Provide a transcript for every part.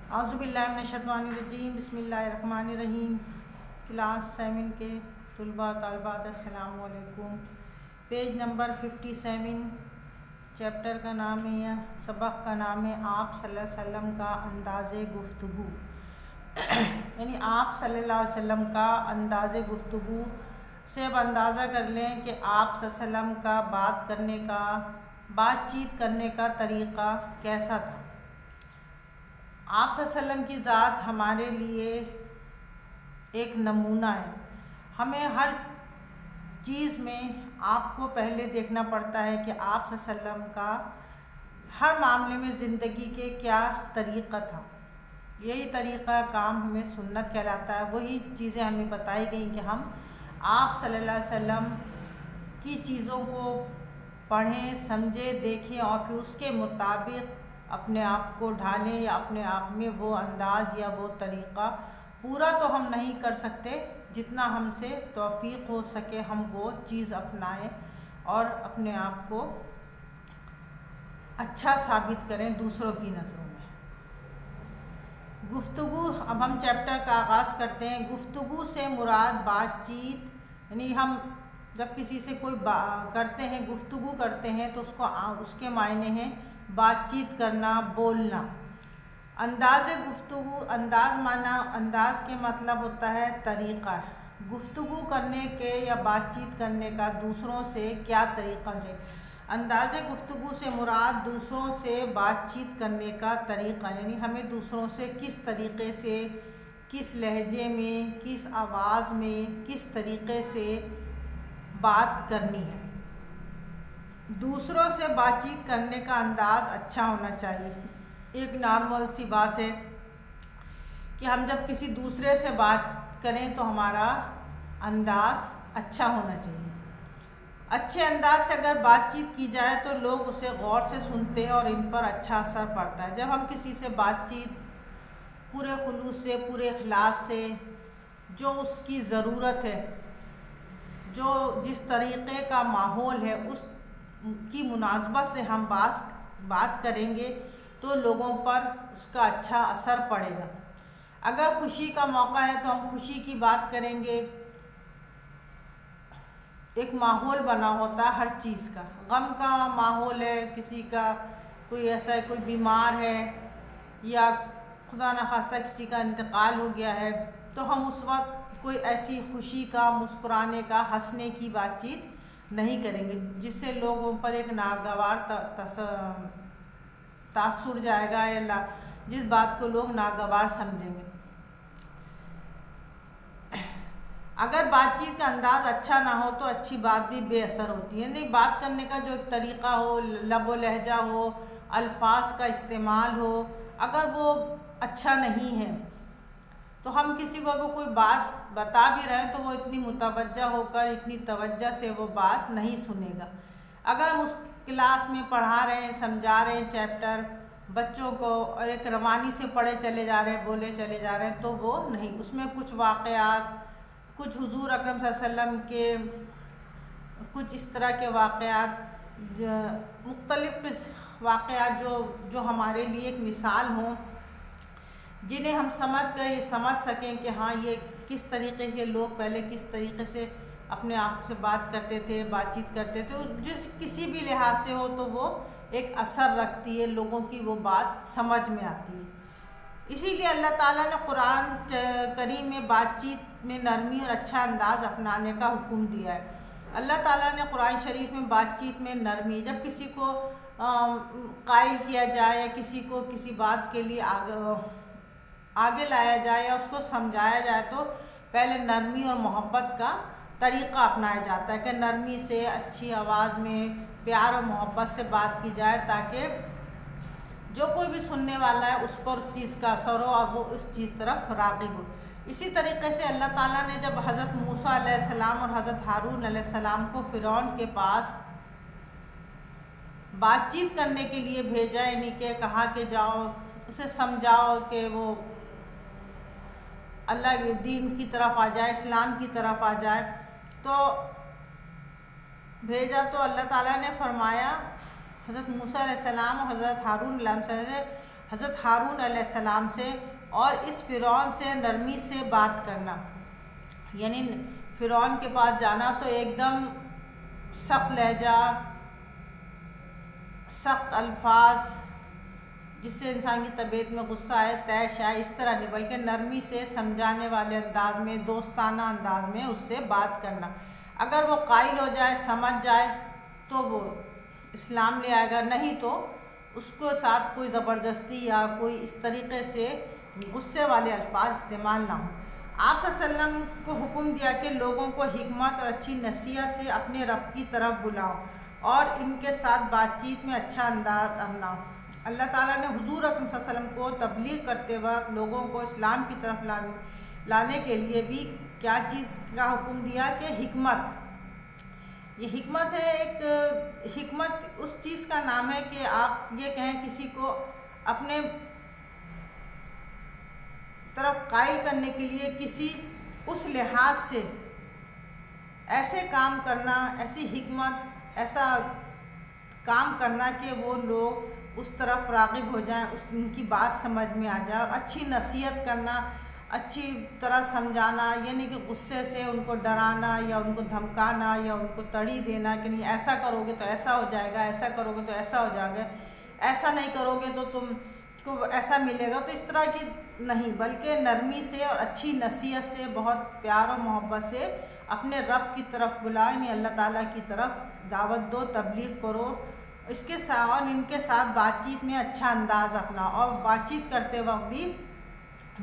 اعوذ باللہ من الشیطان الرجیم، بسم اللہ الرحمن الرحیم۔ کلاس 7 کے طلباء طالبات السلام علیکم۔ پیج نمبر 57، چیپٹر کا نام ہے یا سبق کا نام ہے آپ صلی اللہ علیہ وسلم کا انداز گفتگو، یعنی آپ صلی اللہ علیہ وسلم کا انداز گفتگو سے اب اندازہ کر لیں کہ آپ صلی اللہ علیہ وسلم کا بات چیت کرنے کا طریقہ کیسا تھا۔ آپ صلی اللہ علیہ وسلم کی ذات ہمارے لیے ایک نمونہ ہے۔ ہمیں ہر چیز میں آپ کو پہلے دیکھنا پڑتا ہے کہ آپ صلی اللہ علیہ وسلم کا ہر معاملے میں زندگی کے کیا طریقہ تھا۔ یہی طریقہ کام ہمیں سنت کہلاتا ہے۔ وہی چیزیں ہمیں بتائی گئیں کہ ہم آپ صلی اللہ علیہ وسلم کی چیزوں کو پڑھیں، سمجھیں، دیکھیں اور پھر اس کے مطابق اپنے آپ کو ڈھالیں یا اپنے آپ میں وہ انداز یا وہ طریقہ پورا تو ہم نہیں کر سکتے، جتنا ہم سے توفیق ہو سکے ہم وہ چیز اپنائیں اور اپنے آپ کو اچھا ثابت کریں دوسروں کی نظروں میں۔ گفتگو، اب ہم چیپٹر کا آغاز کرتے ہیں۔ گفتگو سے مراد بات چیت، یعنی ہم جب کسی سے کوئی کرتے ہیں، گفتگو کرتے ہیں تو اس کے معنی ہیں بات چیت کرنا، بولنا۔ انداز گفتگو، انداز کے مطلب ہوتا ہے طریقہ۔ گفتگو کرنے کے یا بات چیت کرنے کا دوسروں سے کیا طریقہ ہے۔ انداز گفتگو سے مراد دوسروں سے بات چیت کرنے کا طریقہ، یعنی ہمیں دوسروں سے کس طریقے سے، کس لہجے میں، کس آواز میں، کس طریقے سے بات کرنی ہے۔ دوسروں سے بات چیت کرنے کا انداز اچھا ہونا چاہیے۔ ایک نارمل سی بات ہے کہ ہم جب کسی دوسرے سے بات کریں تو ہمارا انداز اچھا ہونا چاہیے۔ اچھے انداز سے اگر بات چیت کی جائے تو لوگ اسے غور سے سنتے ہیں اور ان پر اچھا اثر پڑتا ہے۔ جب ہم کسی سے بات چیت پورے خلوص سے، پورے اخلاص سے، جو اس کی ضرورت ہے، جو جس طریقے کا ماحول ہے، اس کی مناسبت سے ہم بات کریں گے تو لوگوں پر اس کا اچھا اثر پڑے گا۔ اگر خوشی کا موقع ہے تو ہم خوشی کی بات کریں گے۔ ایک ماحول بنا ہوتا ہے ہر چیز کا۔ غم کا ماحول ہے، کسی کا کوئی ایسا ہے، کوئی بیمار ہے یا خدا نخواستہ کسی کا انتقال ہو گیا ہے تو ہم اس وقت کوئی ایسی خوشی کا، مسکرانے کا، ہنسنے کی بات چیت نہیں کریں گے جس سے لوگوں پر ایک ناگوار تاثر جائے گا یا جس بات کو لوگ ناگوار سمجھیں گے۔ اگر بات چیت کا انداز اچھا نہ ہو تو اچھی بات بھی بے اثر ہوتی ہے۔ یعنی بات کرنے کا جو ایک طریقہ ہو، لب و لہجہ ہو، الفاظ کا استعمال ہو، اگر وہ اچھا نہیں ہے تو ہم کسی کو اگر کوئی بات بتا بھی رہے ہیں تو وہ اتنی متوجہ ہو کر، اتنی توجہ سے وہ بات نہیں سنے گا۔ اگر ہم اس کلاس میں پڑھا رہے ہیں، سمجھا رہے ہیں چیپٹر بچوں کو اور ایک روانی سے پڑھے چلے جا رہے ہیں، بولے چلے جا رہے ہیں تو وہ نہیں، اس میں کچھ واقعات، کچھ حضور اکرم صلی اللہ علیہ وسلم کے کچھ اس طرح کے واقعات، مختلف واقعات جو ہمارے لیے ایک مثال ہوں، جنہیں ہم سمجھ کر یہ سمجھ سکیں کہ ہاں یہ کس طریقے کے لوگ پہلے کس طریقے سے اپنے آپ سے بات کرتے تھے، بات چیت کرتے تھے، کسی بھی لحاظ سے ہو تو وہ ایک اثر رکھتی ہے، لوگوں کی وہ بات سمجھ میں آتی ہے۔ اسی لیے اللہ تعالیٰ نے قرآن کریم میں بات چیت میں نرمی اور اچھا انداز اپنانے کا حکم دیا ہے۔ اللہ تعالیٰ نے قرآن شریف میں بات چیت میں نرمی، جب کسی کو قائل کیا جائے یا کسی کو کسی بات کے لیے آگے لایا جائے یا اس کو سمجھایا جائے تو پہلے نرمی اور محبت کا طریقہ اپنایا جاتا ہے کہ نرمی سے، اچھی آواز میں، پیار اور محبت سے بات کی جائے تاکہ جو کوئی بھی سننے والا ہے اس پر اس چیز کا اثر ہو اور وہ اس چیز طرف راغب ہو۔ اسی طریقے سے اللہ تعالیٰ نے جب حضرت موسیٰ علیہ السلام اور حضرت ہارون علیہ السلام کو فرعون کے پاس بات چیت کرنے کے لیے بھیجا، یعنی کہ کہا کہ جاؤ اسے سمجھاؤ کہ وہ اللہ کے دین کی طرف آ جائے، اسلام کی طرف آ جائے، تو بھیجا تو اللہ تعالیٰ نے فرمایا حضرت موسیٰ علیہ السلام اور حضرت ہارون علیہ السلام سے حضرت ہارون علیہ السلام سے اور اس فرعون سے نرمی سے بات کرنا، یعنی فرعون کے پاس جانا تو ایک دم سخت لہجہ، سخت الفاظ جس سے انسان کی طبیعت میں غصہ آئے، طیش آئے، اس طرح نہیں، بلکہ نرمی سے سمجھانے والے انداز میں، دوستانہ انداز میں اس سے بات کرنا۔ اگر وہ قائل ہو جائے، سمجھ جائے تو وہ اسلام لے آئے گا، نہیں تو اس کو ساتھ کوئی زبردستی یا کوئی اس طریقے سے غصے والے الفاظ استعمال نہ ہوں۔ آپ صلی اللہ علیہ وسلم کو حکم دیا کہ لوگوں کو حکمت اور اچھی نصیحت سے اپنے رب کی طرف بلاؤ اور ان کے ساتھ بات چیت میں اچھا انداز اپناؤ۔ اللہ تعالیٰ نے حضور اکرم صلی اللہ علیہ وسلم کو تبلیغ کرتے وقت لوگوں کو اسلام کی طرف لانے کے لیے بھی کیا چیز کا حکم دیا کہ حکمت۔ یہ حکمت ہے، ایک حکمت اس چیز کا نام ہے کہ آپ یہ کہیں کسی کو اپنے طرف قائل کرنے کے لیے کسی اس لحاظ سے ایسے کام کرنا، ایسی حکمت، ایسا کام کرنا کہ وہ لوگ اس طرف راغب ہو جائیں، ان کی بات سمجھ میں آ جائے، اور اچھی نصیحت کرنا، اچھی طرح سمجھانا، یعنی کہ غصے سے ان کو ڈرانا یا ان کو دھمکانا یا ان کو تڑی دینا کہ نہیں ایسا کرو گے تو ایسا ہو جائے گا، ایسا کرو گے تو ایسا ہو جائے گا، ایسا نہیں کرو گے تو تم کو ایسا ملے گا، تو اس طرح کی نہیں، بلکہ نرمی سے اور اچھی نصیحت سے، بہت پیار و محبت سے اپنے رب کی طرف بلاؤ، یعنی اللہ تعالیٰ کی طرف دعوت دو، تبلیغ کرو، اس کے ساتھ اور ان کے ساتھ بات چیت میں اچھا انداز اپناؤ، اور بات چیت کرتے وقت بھی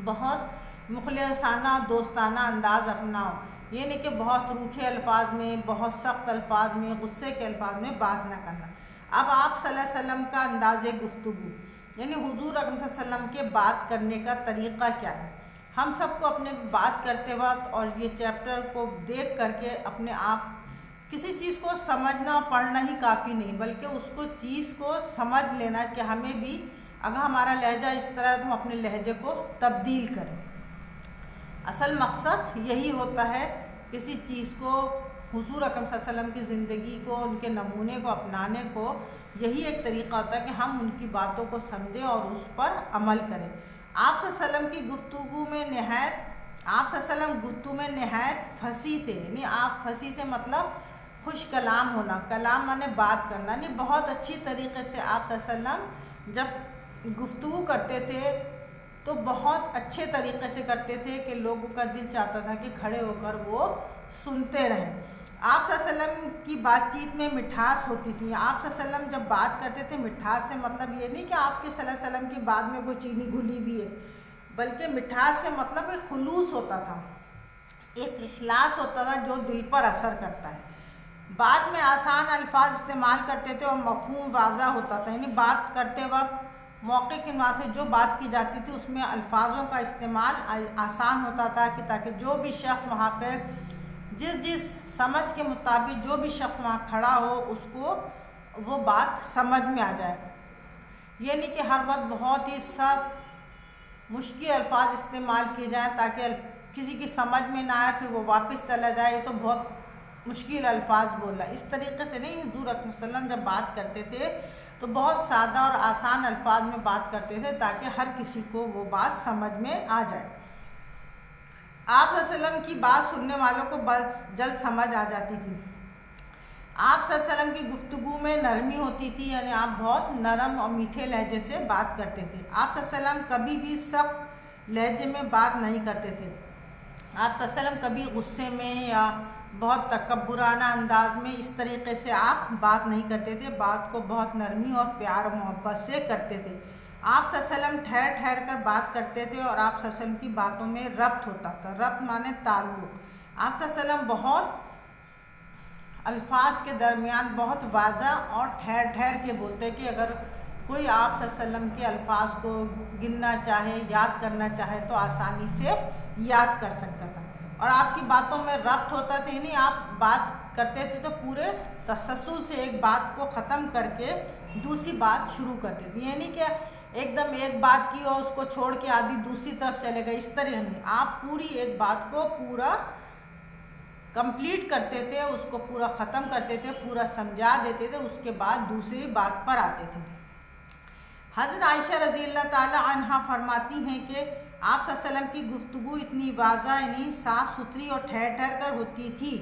بہت مخلصانہ دوستانہ انداز اپناؤ، یہ نہیں کہ بہت روکھے الفاظ میں، بہت سخت الفاظ میں، غصے کے الفاظ میں بات نہ کرنا۔ اب آپ صلی اللہ علیہ وسلم کا انداز گفتگو، یعنی حضور اکرم صلی اللہ علیہ وسلم کے بات کرنے کا طریقہ کیا ہے۔ ہم سب کو اپنے بات کرتے وقت اور یہ چیپٹر کو دیکھ کر کے اپنے آپ کسی چیز کو سمجھنا پڑھنا ہی کافی نہیں، بلکہ اس کو چیز کو سمجھ لینا کہ ہمیں بھی اگر ہمارا لہجہ اس طرح ہے تو ہم اپنے لہجے کو تبدیل کریں۔ اصل مقصد یہی ہوتا ہے کسی چیز کو، حضور اکرم صلی اللہ علیہ وسلم کی زندگی کو، ان کے نمونے کو اپنانے کو، یہی ایک طریقہ ہوتا ہے کہ ہم ان کی باتوں کو سمجھیں اور اس پر عمل کریں۔ آپ صلی اللہ علیہ وسلم کی گفتگو میں نہایت فصیح تھے، یعنی آپ فصیح سے مطلب خوش کلام ہونا، کلام مانے بات کرنا، یعنی بہت اچھی طریقے سے آپ صلی اللہ علیہ وسلم جب گفتگو کرتے تھے تو بہت اچھے طریقے سے کرتے تھے کہ لوگوں کا دل چاہتا تھا کہ کھڑے ہو کر وہ سنتے رہیں۔ آپ صلی اللہ علیہ وسلم کی بات چیت میں مٹھاس ہوتی تھی۔ آپ صلی اللہ علیہ وسلم جب بات کرتے تھے، مٹھاس سے مطلب یہ نہیں کہ آپ کے صلی اللہ علیہ وسلم کی بات میں کوئی چینی گھلی ہوئی ہے، بلکہ مٹھاس سے مطلب ایک خلوص ہوتا تھا، ایک اخلاص ہوتا تھا جو دل پر اثر کرتا ہے۔ بات میں آسان الفاظ استعمال کرتے تھے اور مفہوم واضح ہوتا تھا، یعنی بات کرتے وقت موقع کے مناسب جو بات کی جاتی تھی اس میں الفاظوں کا استعمال آسان ہوتا تھا کہ تاکہ جو بھی شخص وہاں پہ جس سمجھ کے مطابق جو بھی شخص وہاں کھڑا ہو اس کو وہ بات سمجھ میں آ جائے۔ یہ نہیں کہ ہر وقت بہت ہی سخت مشکل الفاظ استعمال کیے جائیں تاکہ کسی کی سمجھ میں نہ آئے پھر وہ واپس چلا جائے، تو بہت مشکل الفاظ بولا، اس طریقے سے نہیں۔ حضور اکرم صلی اللہ علیہ وسلم جب بات کرتے تھے تو بہت سادہ اور آسان الفاظ میں بات کرتے تھے تاکہ ہر کسی کو وہ بات سمجھ میں آ جائے۔ آپ صلی اللہ علیہ وسلم کی بات سننے والوں کو جلد سمجھ آ جاتی تھی۔ آپ صلی اللہ علیہ وسلم کی گفتگو میں نرمی ہوتی تھی، یعنی آپ بہت نرم اور میٹھے لہجے سے بات کرتے تھے۔ آپ صلی اللہ علیہ وسلم کبھی بھی سخت لہجے میں بات نہیں کرتے تھے۔ آپ صلی اللہ علیہ وسلم کبھی غصے میں یا بہت تکبرانہ انداز میں اس طریقے سے آپ بات نہیں کرتے تھے، بات کو بہت نرمی اور پیار و محبت سے کرتے تھے۔ آپ صلی اللہ علیہ وسلم ٹھہر ٹھہر کر بات کرتے تھے اور آپ صلی اللہ علیہ وسلم کی باتوں میں ربط ہوتا تھا۔ ربط مانے تعلق۔ آپ صلی اللہ علیہ وسلم بہت الفاظ کے درمیان بہت واضح اور ٹھہر ٹھہر کے بولتے کہ اگر کوئی آپ صلی اللہ علیہ وسلم کے الفاظ کو گننا چاہے، یاد کرنا چاہے تو آسانی سے یاد کر سکتا تھا، اور آپ کی باتوں میں ربط ہوتا تھا، یعنی آپ بات کرتے تھے تو پورے تسلسل سے ایک بات کو ختم کر کے دوسری بات شروع کرتے تھے، یعنی کہ ایک دم ایک بات کی اور اس کو چھوڑ کے آدھی دوسری طرف چلے گئے، اس طرح نہیں، آپ پوری ایک بات کو پورا کمپلیٹ کرتے تھے، اس کو پورا ختم کرتے تھے، پورا سمجھا دیتے تھے، اس کے بعد دوسری بات پر آتے تھے۔ حضرت عائشہ رضی اللہ تعالی عنہا فرماتی ہیں کہ آپ صلی اللہ علیہ وسلم کی گفتگو اتنی واضح یعنی صاف ستھری اور ٹھہر ٹھہر کر ہوتی تھی،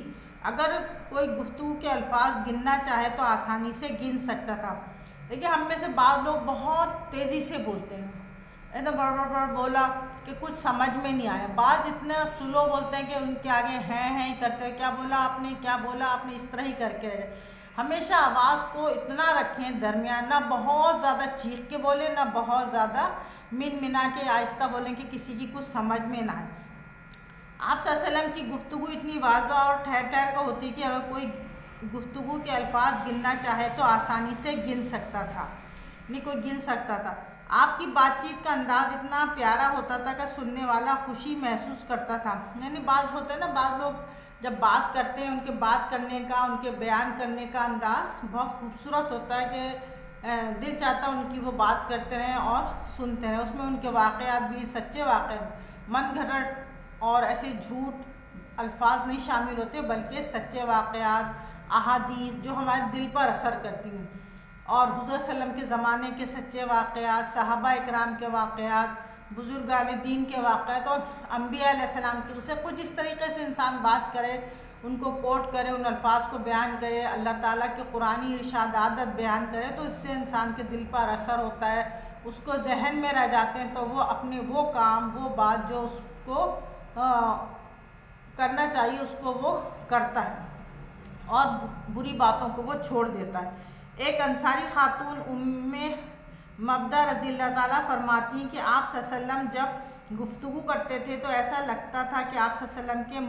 اگر کوئی گفتگو کے الفاظ گننا چاہے تو آسانی سے گن سکتا تھا۔ دیکھیے ہم میں سے بعض لوگ بہت تیزی سے بولتے ہیں، ایک بڑ بڑ بڑ بولا کہ کچھ سمجھ میں نہیں آیا، بعض اتنے سلو بولتے ہیں کہ ان کے آگے ہیں ہی کرتے ہیں، کیا بولا آپ نے، کیا بولا آپ نے، اس طرح ہی کر کے رہے۔ ہمیشہ آواز کو اتنا رکھیں درمیان، نہ بہت زیادہ چیخ کے بولیں نہ بہت زیادہ من منا کے آہستہ بولیں کہ کسی کی کچھ سمجھ میں نہ آئے۔ آپ صلی اللہ علیہ وسلم کی گفتگو اتنی واضح اور ٹھہر ٹھہر کر ہوتی کہ اگر کوئی گفتگو کے الفاظ گننا چاہے تو آسانی سے گن سکتا تھا، نہیں کوئی گن سکتا تھا۔ آپ کی بات چیت کا انداز اتنا پیارا ہوتا تھا کہ سننے والا خوشی محسوس کرتا تھا۔ یعنی بعض ہوتے ہیں نا، بعض لوگ جب بات کرتے ہیں ان کے بات کرنے کا، ان کے بیان کرنے کا انداز بہت خوبصورت ہوتا ہے کہ دل چاہتا ہے ان کی وہ بات کرتے رہیں اور سنتے رہیں۔ اس میں ان کے واقعات بھی سچے واقعات، من گھڑت اور ایسے جھوٹ الفاظ نہیں شامل ہوتے، بلکہ سچے واقعات، احادیث جو ہمارے دل پر اثر کرتی ہیں، اور حضور صلی اللہ علیہ وسلم کے زمانے کے سچے واقعات، صحابہ اکرام کے واقعات، بزرگان دین کے واقعات اور انبیاء علیہ السلام کے قصے، کچھ اس طریقے سے انسان بات کرے، ان کو کوٹ کرے، ان الفاظ کو بیان کرے، اللہ تعالیٰ کے قرآنی ارشادات بیان کرے، تو اس سے انسان کے دل پر اثر ہوتا ہے، اس کو ذہن میں رہ جاتے ہیں، تو وہ اپنے وہ کام، وہ بات جو اس کو کرنا چاہیے اس کو وہ کرتا ہے اور بری باتوں کو وہ چھوڑ دیتا ہے۔ ایک انصاری خاتون ام مبدہ رضی اللہ تعالیٰ فرماتی ہیں کہ آپ صلی اللہ علیہ وسلم جب گفتگو کرتے تھے تو ایسا لگتا تھا کہ آپ صلی اللہ علیہ وسلم کے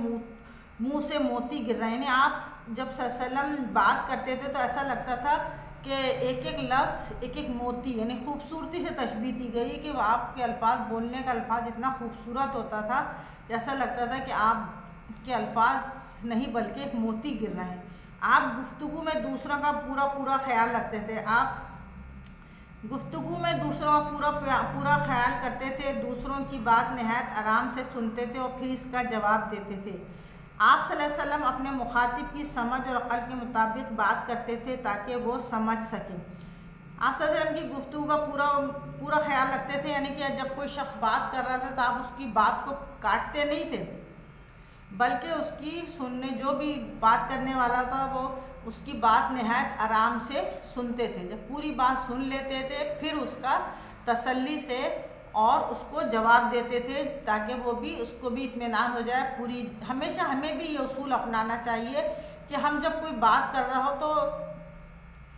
منہ سے موتی گر رہے ہیں، یعنی آپ جب صلی اللہ علیہ وسلم بات کرتے تھے تو ایسا لگتا تھا کہ ایک ایک لفظ ایک ایک موتی، یعنی خوبصورتی سے تشبیہ دی گئی کہ آپ کے الفاظ، بولنے کا الفاظ اتنا خوبصورت ہوتا تھا کہ ایسا لگتا تھا کہ آپ کے الفاظ نہیں بلکہ ایک موتی گر رہے ہیں۔ آپ گفتگو میں دوسروں کا پورا خیال رکھتے تھے، آپ گفتگو میں دوسروں کا پورا خیال کرتے تھے، دوسروں کی بات نہایت آرام سے سنتے تھے اور پھر اس کا جواب دیتے تھے۔ آپ صلی اللہ علیہ وسلم اپنے مخاطب کی سمجھ اور عقل کے مطابق بات کرتے تھے تاکہ وہ سمجھ سکیں۔ آپ صلی اللہ علیہ وسلم کی گفتگو کا پورا خیال رکھتے تھے، یعنی کہ جب کوئی شخص بات کر رہا تھا تو آپ اس کی بات کو کاٹتے نہیں تھے، بلکہ اس کی سننے، جو بھی بات کرنے والا تھا وہ اس کی بات نہایت آرام سے سنتے تھے، جب پوری بات سن لیتے تھے پھر اس کا تسلی سے اور اس کو جواب دیتے تھے تاکہ وہ بھی، اس کو بھی اطمینان ہو جائے۔ ہمیشہ ہمیں بھی یہ اصول اپنانا چاہیے کہ ہم جب کوئی بات کر رہا ہو تو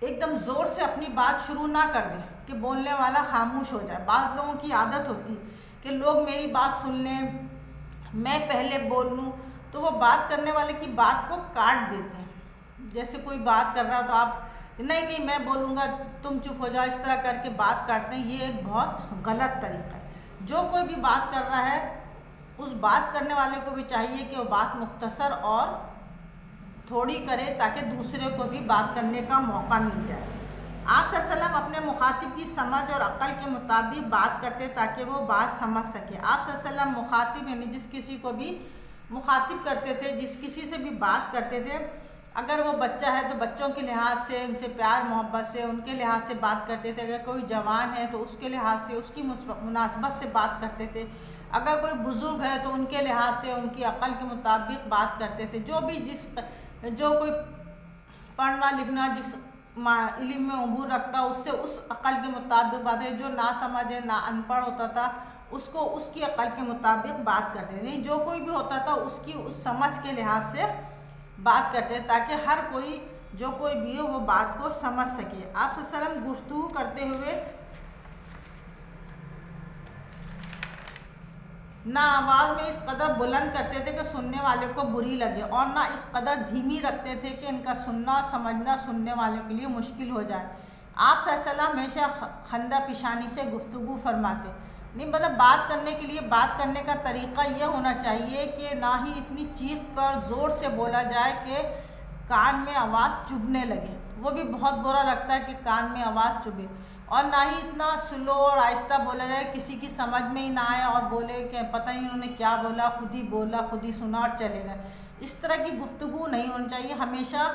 ایک دم زور سے اپنی بات شروع نہ کر دیں کہ بولنے والا خاموش ہو جائے۔ بعض لوگوں کی عادت ہوتی کہ لوگ میری بات سن لیں، میں پہلے بول لوں، تو وہ بات کرنے والے کی بات کو کاٹ دیتے ہیں۔ جیسے کوئی بات کر رہا تو آپ نہیں میں بولوں گا، تم چپ ہو جاؤ، اس طرح کر کے بات کاٹتے ہیں، یہ ایک بہت غلط طریقہ ہے۔ جو کوئی بھی بات کر رہا ہے اس بات کرنے والے کو بھی چاہیے کہ وہ بات مختصر اور تھوڑی کرے تاکہ دوسرے کو بھی بات کرنے کا موقع مل جائے۔ آپ صلی اللہ علیہ وسلم اپنے مخاطب کی سمجھ اور عقل کے مطابق بات کرتے تاکہ وہ بات سمجھ سکے۔ آپ صلی اللہ علیہ وسلم مخاطب یعنی جس کسی کو بھی مخاطب کرتے تھے، جس کسی سے بھی بات کرتے تھے، اگر وہ بچہ ہے تو بچوں کے لحاظ سے ان سے پیار محبت سے، ان کے لحاظ سے بات کرتے تھے، اگر کوئی جوان ہے تو اس کے لحاظ سے، اس کی مناسبت سے بات کرتے تھے، اگر کوئی بزرگ ہے تو ان کے لحاظ سے، ان کی عقل کے مطابق بات کرتے تھے۔ جو کوئی پڑھنا لکھنا، جس علم میں عبور رکھتا اس سے اس عقل کے مطابق بات ہے، جو نہ سمجھے نہ ان پڑھ ہوتا تھا اس کو اس کی عقل کے مطابق بات کرتے تھے، جو کوئی بھی ہوتا تھا اس کی اس سمجھ کے لحاظ سے بات کرتے تاکہ ہر کوئی، جو کوئی بھی ہو، وہ بات کو سمجھ سکے۔ آپ صلی اللہ علیہ وسلم گفتگو کرتے ہوئے نہ آواز میں اس قدر بلند کرتے تھے کہ سننے والے کو بری لگے، اور نہ اس قدر دھیمی رکھتے تھے کہ ان کا سننا اور سمجھنا سننے والے کے لیے مشکل ہو جائے۔ آپ صلی اللہ علیہ وسلم ہمیشہ خندہ پیشانی سے گفتگو فرماتے، نہیں مطلب بات کرنے کے لیے، بات کرنے کا طریقہ یہ ہونا چاہیے کہ نہ ہی اتنی چیخ کر زور سے بولا جائے کہ کان میں آواز چبھنے لگے، وہ بھی بہت برا لگتا ہے کہ کان میں آواز چبھے، اور نہ ہی اتنا سلو اور آہستہ بولا جائے کسی کی سمجھ میں ہی نہ آئے اور بولے کہ پتہ ہی انہوں نے کیا بولا، خود ہی سنا اور چلے گئے۔ اس طرح کی گفتگو نہیں ہونی چاہیے، ہمیشہ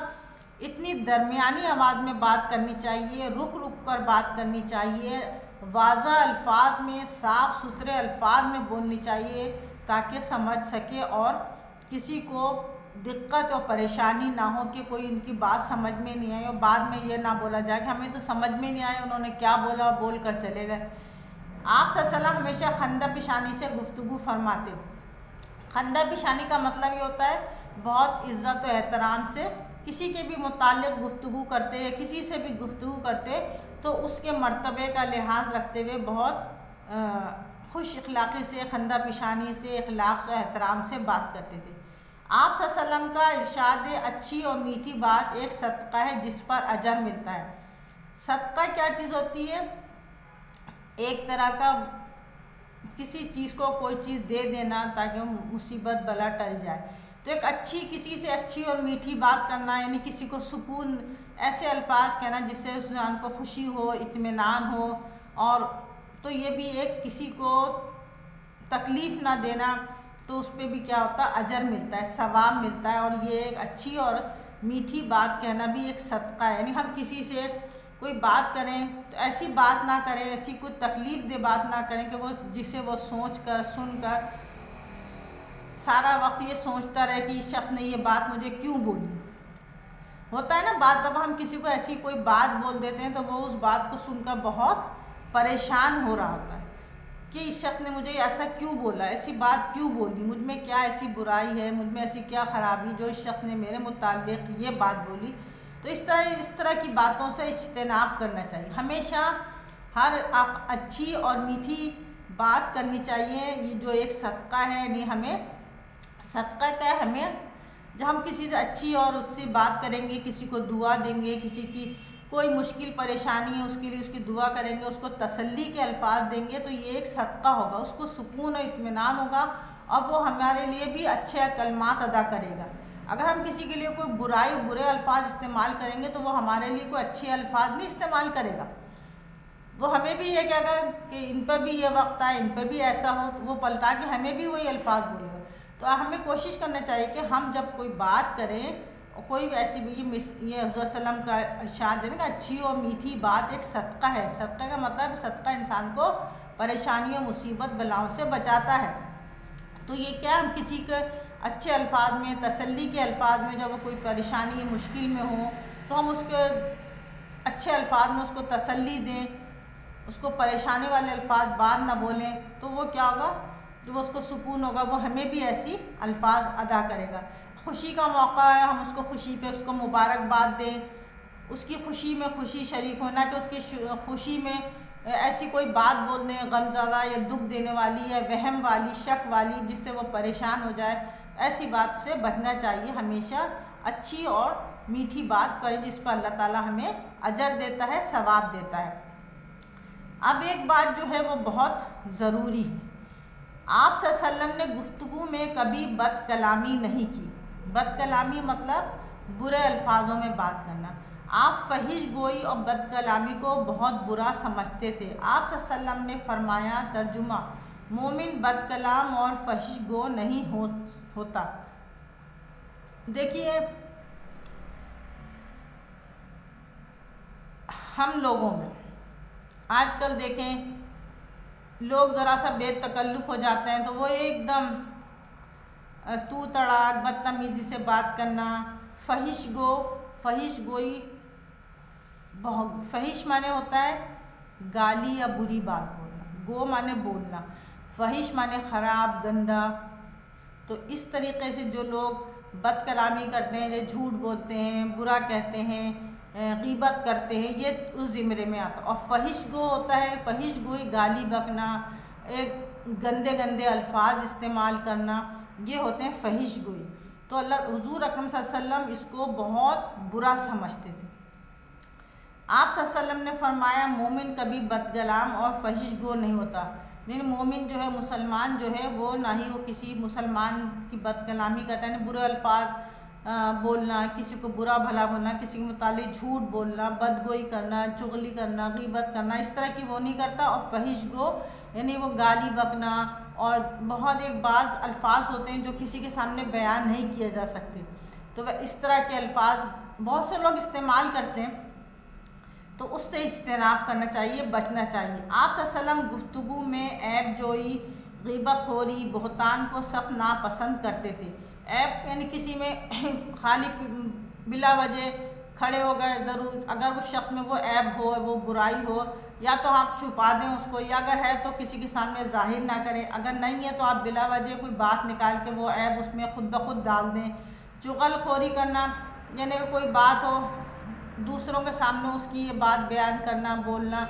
اتنی درمیانی آواز میں بات کرنی چاہیے، رک کر بات کرنی چاہیے واضح الفاظ میں، صاف ستھرے الفاظ میں بولنی چاہیے تاکہ سمجھ سکے اور کسی کو دقت اور پریشانی نہ ہو کہ کوئی ان کی بات سمجھ میں نہیں آئی اور بعد میں یہ نہ بولا جائے کہ ہمیں تو سمجھ میں نہیں آیا، انہوں نے کیا بولا اور بول کر چلے گئے۔ آپ صلی اللہ علیہ وسلم ہمیشہ خندہ پیشانی سے گفتگو فرماتے۔ خندہ پیشانی کا مطلب یہ ہوتا ہے بہت عزت و احترام سے کسی کے بھی متعلق گفتگو کرتے یا کسی سے بھی گفتگو کرتے تو اس کے مرتبے کا لحاظ رکھتے ہوئے بہت خوش اخلاقی سے، خندہ پیشانی سے، اخلاق و احترام سے بات کرتے تھے۔ آپ صلی اللہ علیہ وسلم کا ارشاد ہے اچھی اور میٹھی بات ایک صدقہ ہے جس پر اجر ملتا ہے۔ صدقہ کیا چیز ہوتی ہے؟ ایک طرح کا کسی چیز کو کوئی چیز دے دینا تاکہ مصیبت بلا ٹل جائے۔ تو ایک اچھی کسی سے اچھی اور میٹھی بات کرنا، یعنی کسی کو سکون، ایسے الفاظ کہنا جس سے اس انسان کو خوشی ہو، اطمینان ہو، اور تو یہ بھی ایک کسی کو تکلیف نہ دینا، تو اس پہ بھی کیا ہوتا ہے؟ اجر ملتا ہے، ثواب ملتا ہے۔ اور یہ ایک اچھی اور میٹھی بات کہنا بھی ایک صدقہ ہے، یعنی ہم کسی سے کوئی بات کریں تو ایسی بات نہ کریں، ایسی کوئی تکلیف دہ بات نہ کریں کہ وہ جسے وہ سوچ کر سن کر سارا وقت یہ سوچتا رہے کہ اس شخص نے یہ بات مجھے کیوں بولی۔ ہوتا ہے نا بعض دفعہ ہم کسی کو ایسی کوئی بات بول دیتے ہیں تو وہ اس بات کو سن کر بہت پریشان ہو رہا ہوتا ہے کہ اس شخص نے مجھے ایسا کیوں بولا، ایسی بات کیوں بولی، مجھ میں کیا ایسی برائی ہے، مجھ میں ایسی کیا خرابی جو اس شخص نے میرے متعلق یہ بات بولی۔ تو اس طرح کی باتوں سے اجتناب کرنا چاہیے۔ ہمیشہ ہر اچھی اور میٹھی بات کرنی چاہیے۔ یہ جو ایک صدقہ ہے، یعنی ہمیں صدقہ کا ہے، ہمیں جب ہم کسی سے اچھی اور اس سے بات کریں گے، کسی کو دعا دیں گے، کسی کی کوئی مشکل پریشانی ہے اس کے لیے اس کی دعا کریں گے، اس کو تسلی کے الفاظ دیں گے، تو یہ ایک صدقہ ہوگا، اس کو سکون اور اطمینان ہوگا اور وہ ہمارے لیے بھی اچھے کلمات ادا کرے گا۔ اگر ہم کسی کے لیے کوئی برائی، برے الفاظ استعمال کریں گے تو وہ ہمارے لیے کوئی اچھے الفاظ نہیں استعمال کرے گا، وہ ہمیں بھی یہ کہے گا کہ ان پر بھی یہ وقت آئے، ان پر بھی ایسا ہو، تو وہ پلٹا کے ہمیں بھی وہی الفاظ بولے گا۔ تو ہمیں کوشش کرنا چاہیے کہ ہم جب کوئی بات کریں، کوئی بھی ایسی بھی، یہ حضور صلی اللہ علیہ وسلم کا ارشاد ہے نا کہ اچھی اور میٹھی بات ایک صدقہ ہے۔ صدقہ کا مطلب صدقہ انسان کو پریشانیوں، مصیبت، بلاؤں سے بچاتا ہے۔ تو یہ کیا، ہم کسی کے اچھے الفاظ میں، تسلی کے الفاظ میں، جب وہ کوئی پریشانی مشکل میں ہو تو ہم اس کے اچھے الفاظ میں اس کو تسلی دیں، اس کو پریشانی والے الفاظ بعد نہ بولیں، تو وہ کیا ہوگا، جو اس کو سکون ہوگا، وہ ہمیں بھی ایسی الفاظ ادا کرے گا۔ خوشی کا موقع ہے، ہم اس کو خوشی پہ اس کو مبارکباد دیں، اس کی خوشی میں خوشی شریک ہونا کہ اس کی خوشی میں ایسی کوئی بات بول دیں غم زدہ یا دکھ دینے والی یا وہم والی، شک والی، جس سے وہ پریشان ہو جائے، ایسی بات سے بچنا چاہیے۔ ہمیشہ اچھی اور میٹھی بات کریں جس پر اللہ تعالیٰ ہمیں اجر دیتا ہے، ثواب دیتا ہے۔ اب ایک بات جو ہے وہ بہت ضروری ہے، آپ صلی اللہ علیہ وسلم نے گفتگو میں کبھی بد کلامی نہیں کی۔ بد کلامی مطلب برے الفاظوں میں بات کرنا۔ آپ فحش گوئی اور بد کلامی کو بہت برا سمجھتے تھے۔ آپ صلی اللہ علیہ وسلم نے فرمایا، ترجمہ: مومن بد کلام اور فحش گو نہیں ہوتا۔ دیکھیے، ہم لوگوں میں آج کل دیکھیں لوگ ذرا سا بے تکلف ہو جاتے ہیں تو وہ ایک دم تو تڑاک، بدتمیزی سے بات کرنا، فحش گوئی، فحش معنی ہوتا ہے گالی یا بری بات بولنا، گو معنی بولنا، فحش معنی خراب، گندا۔ تو اس طریقے سے جو لوگ بد کلامی کرتے ہیں، جھوٹ بولتے ہیں، برا کہتے ہیں، غیبت کرتے ہیں، یہ اس زمرے میں آتا ہے۔ اور فحش گو ہوتا ہے، فحش گوئی گالی بکنا، ایک گندے الفاظ استعمال کرنا، یہ ہوتے ہیں فحش گوئی۔ تو حضور اکرم صلی اللہ علیہ وسلم اس کو بہت برا سمجھتے تھے۔ آپ صلی اللہ علیہ وسلم نے فرمایا، مومن کبھی بد کلام اور فحش گو نہیں ہوتا۔ یعنی مومن جو ہے، مسلمان جو ہے، وہ نہ ہی وہ کسی مسلمان کی بد کلامی کرتا ہے، برے الفاظ بولنا، کسی کو برا بھلا بولنا، کسی کے متعلق جھوٹ بولنا، بدگوئی کرنا، چغلی کرنا، غیبت کرنا، اس طرح کی وہ نہیں کرتا۔ اور فحش گو یعنی وہ گالی بکنا، اور بہت ایک بعض الفاظ ہوتے ہیں جو کسی کے سامنے بیان نہیں کیے جا سکتے، تو وہ اس طرح کے الفاظ بہت سے لوگ استعمال کرتے ہیں۔ تو اس سے اجتناب کرنا چاہیے، بچنا چاہیے۔ آپ صلی اللہ علیہ وسلم گفتگو میں عیب جوئی، غیبت خوری، بہتان کو سخت ناپسند کرتے تھے۔ عیب یعنی کسی میں خالی بلا وجہ کھڑے ہو گئے، ضرور اگر اس شخص میں وہ عیب ہو، وہ برائی ہو، یا تو آپ چھپا دیں اس کو، یا اگر ہے تو کسی کے سامنے ظاہر نہ کریں، اگر نہیں ہے تو آپ بلا وجہ کوئی بات نکال کے وہ عیب اس میں خود بخود ڈال دیں۔ چغل خوری کرنا یعنی کوئی بات ہو دوسروں کے سامنے اس کی یہ بات بیان کرنا، بولنا،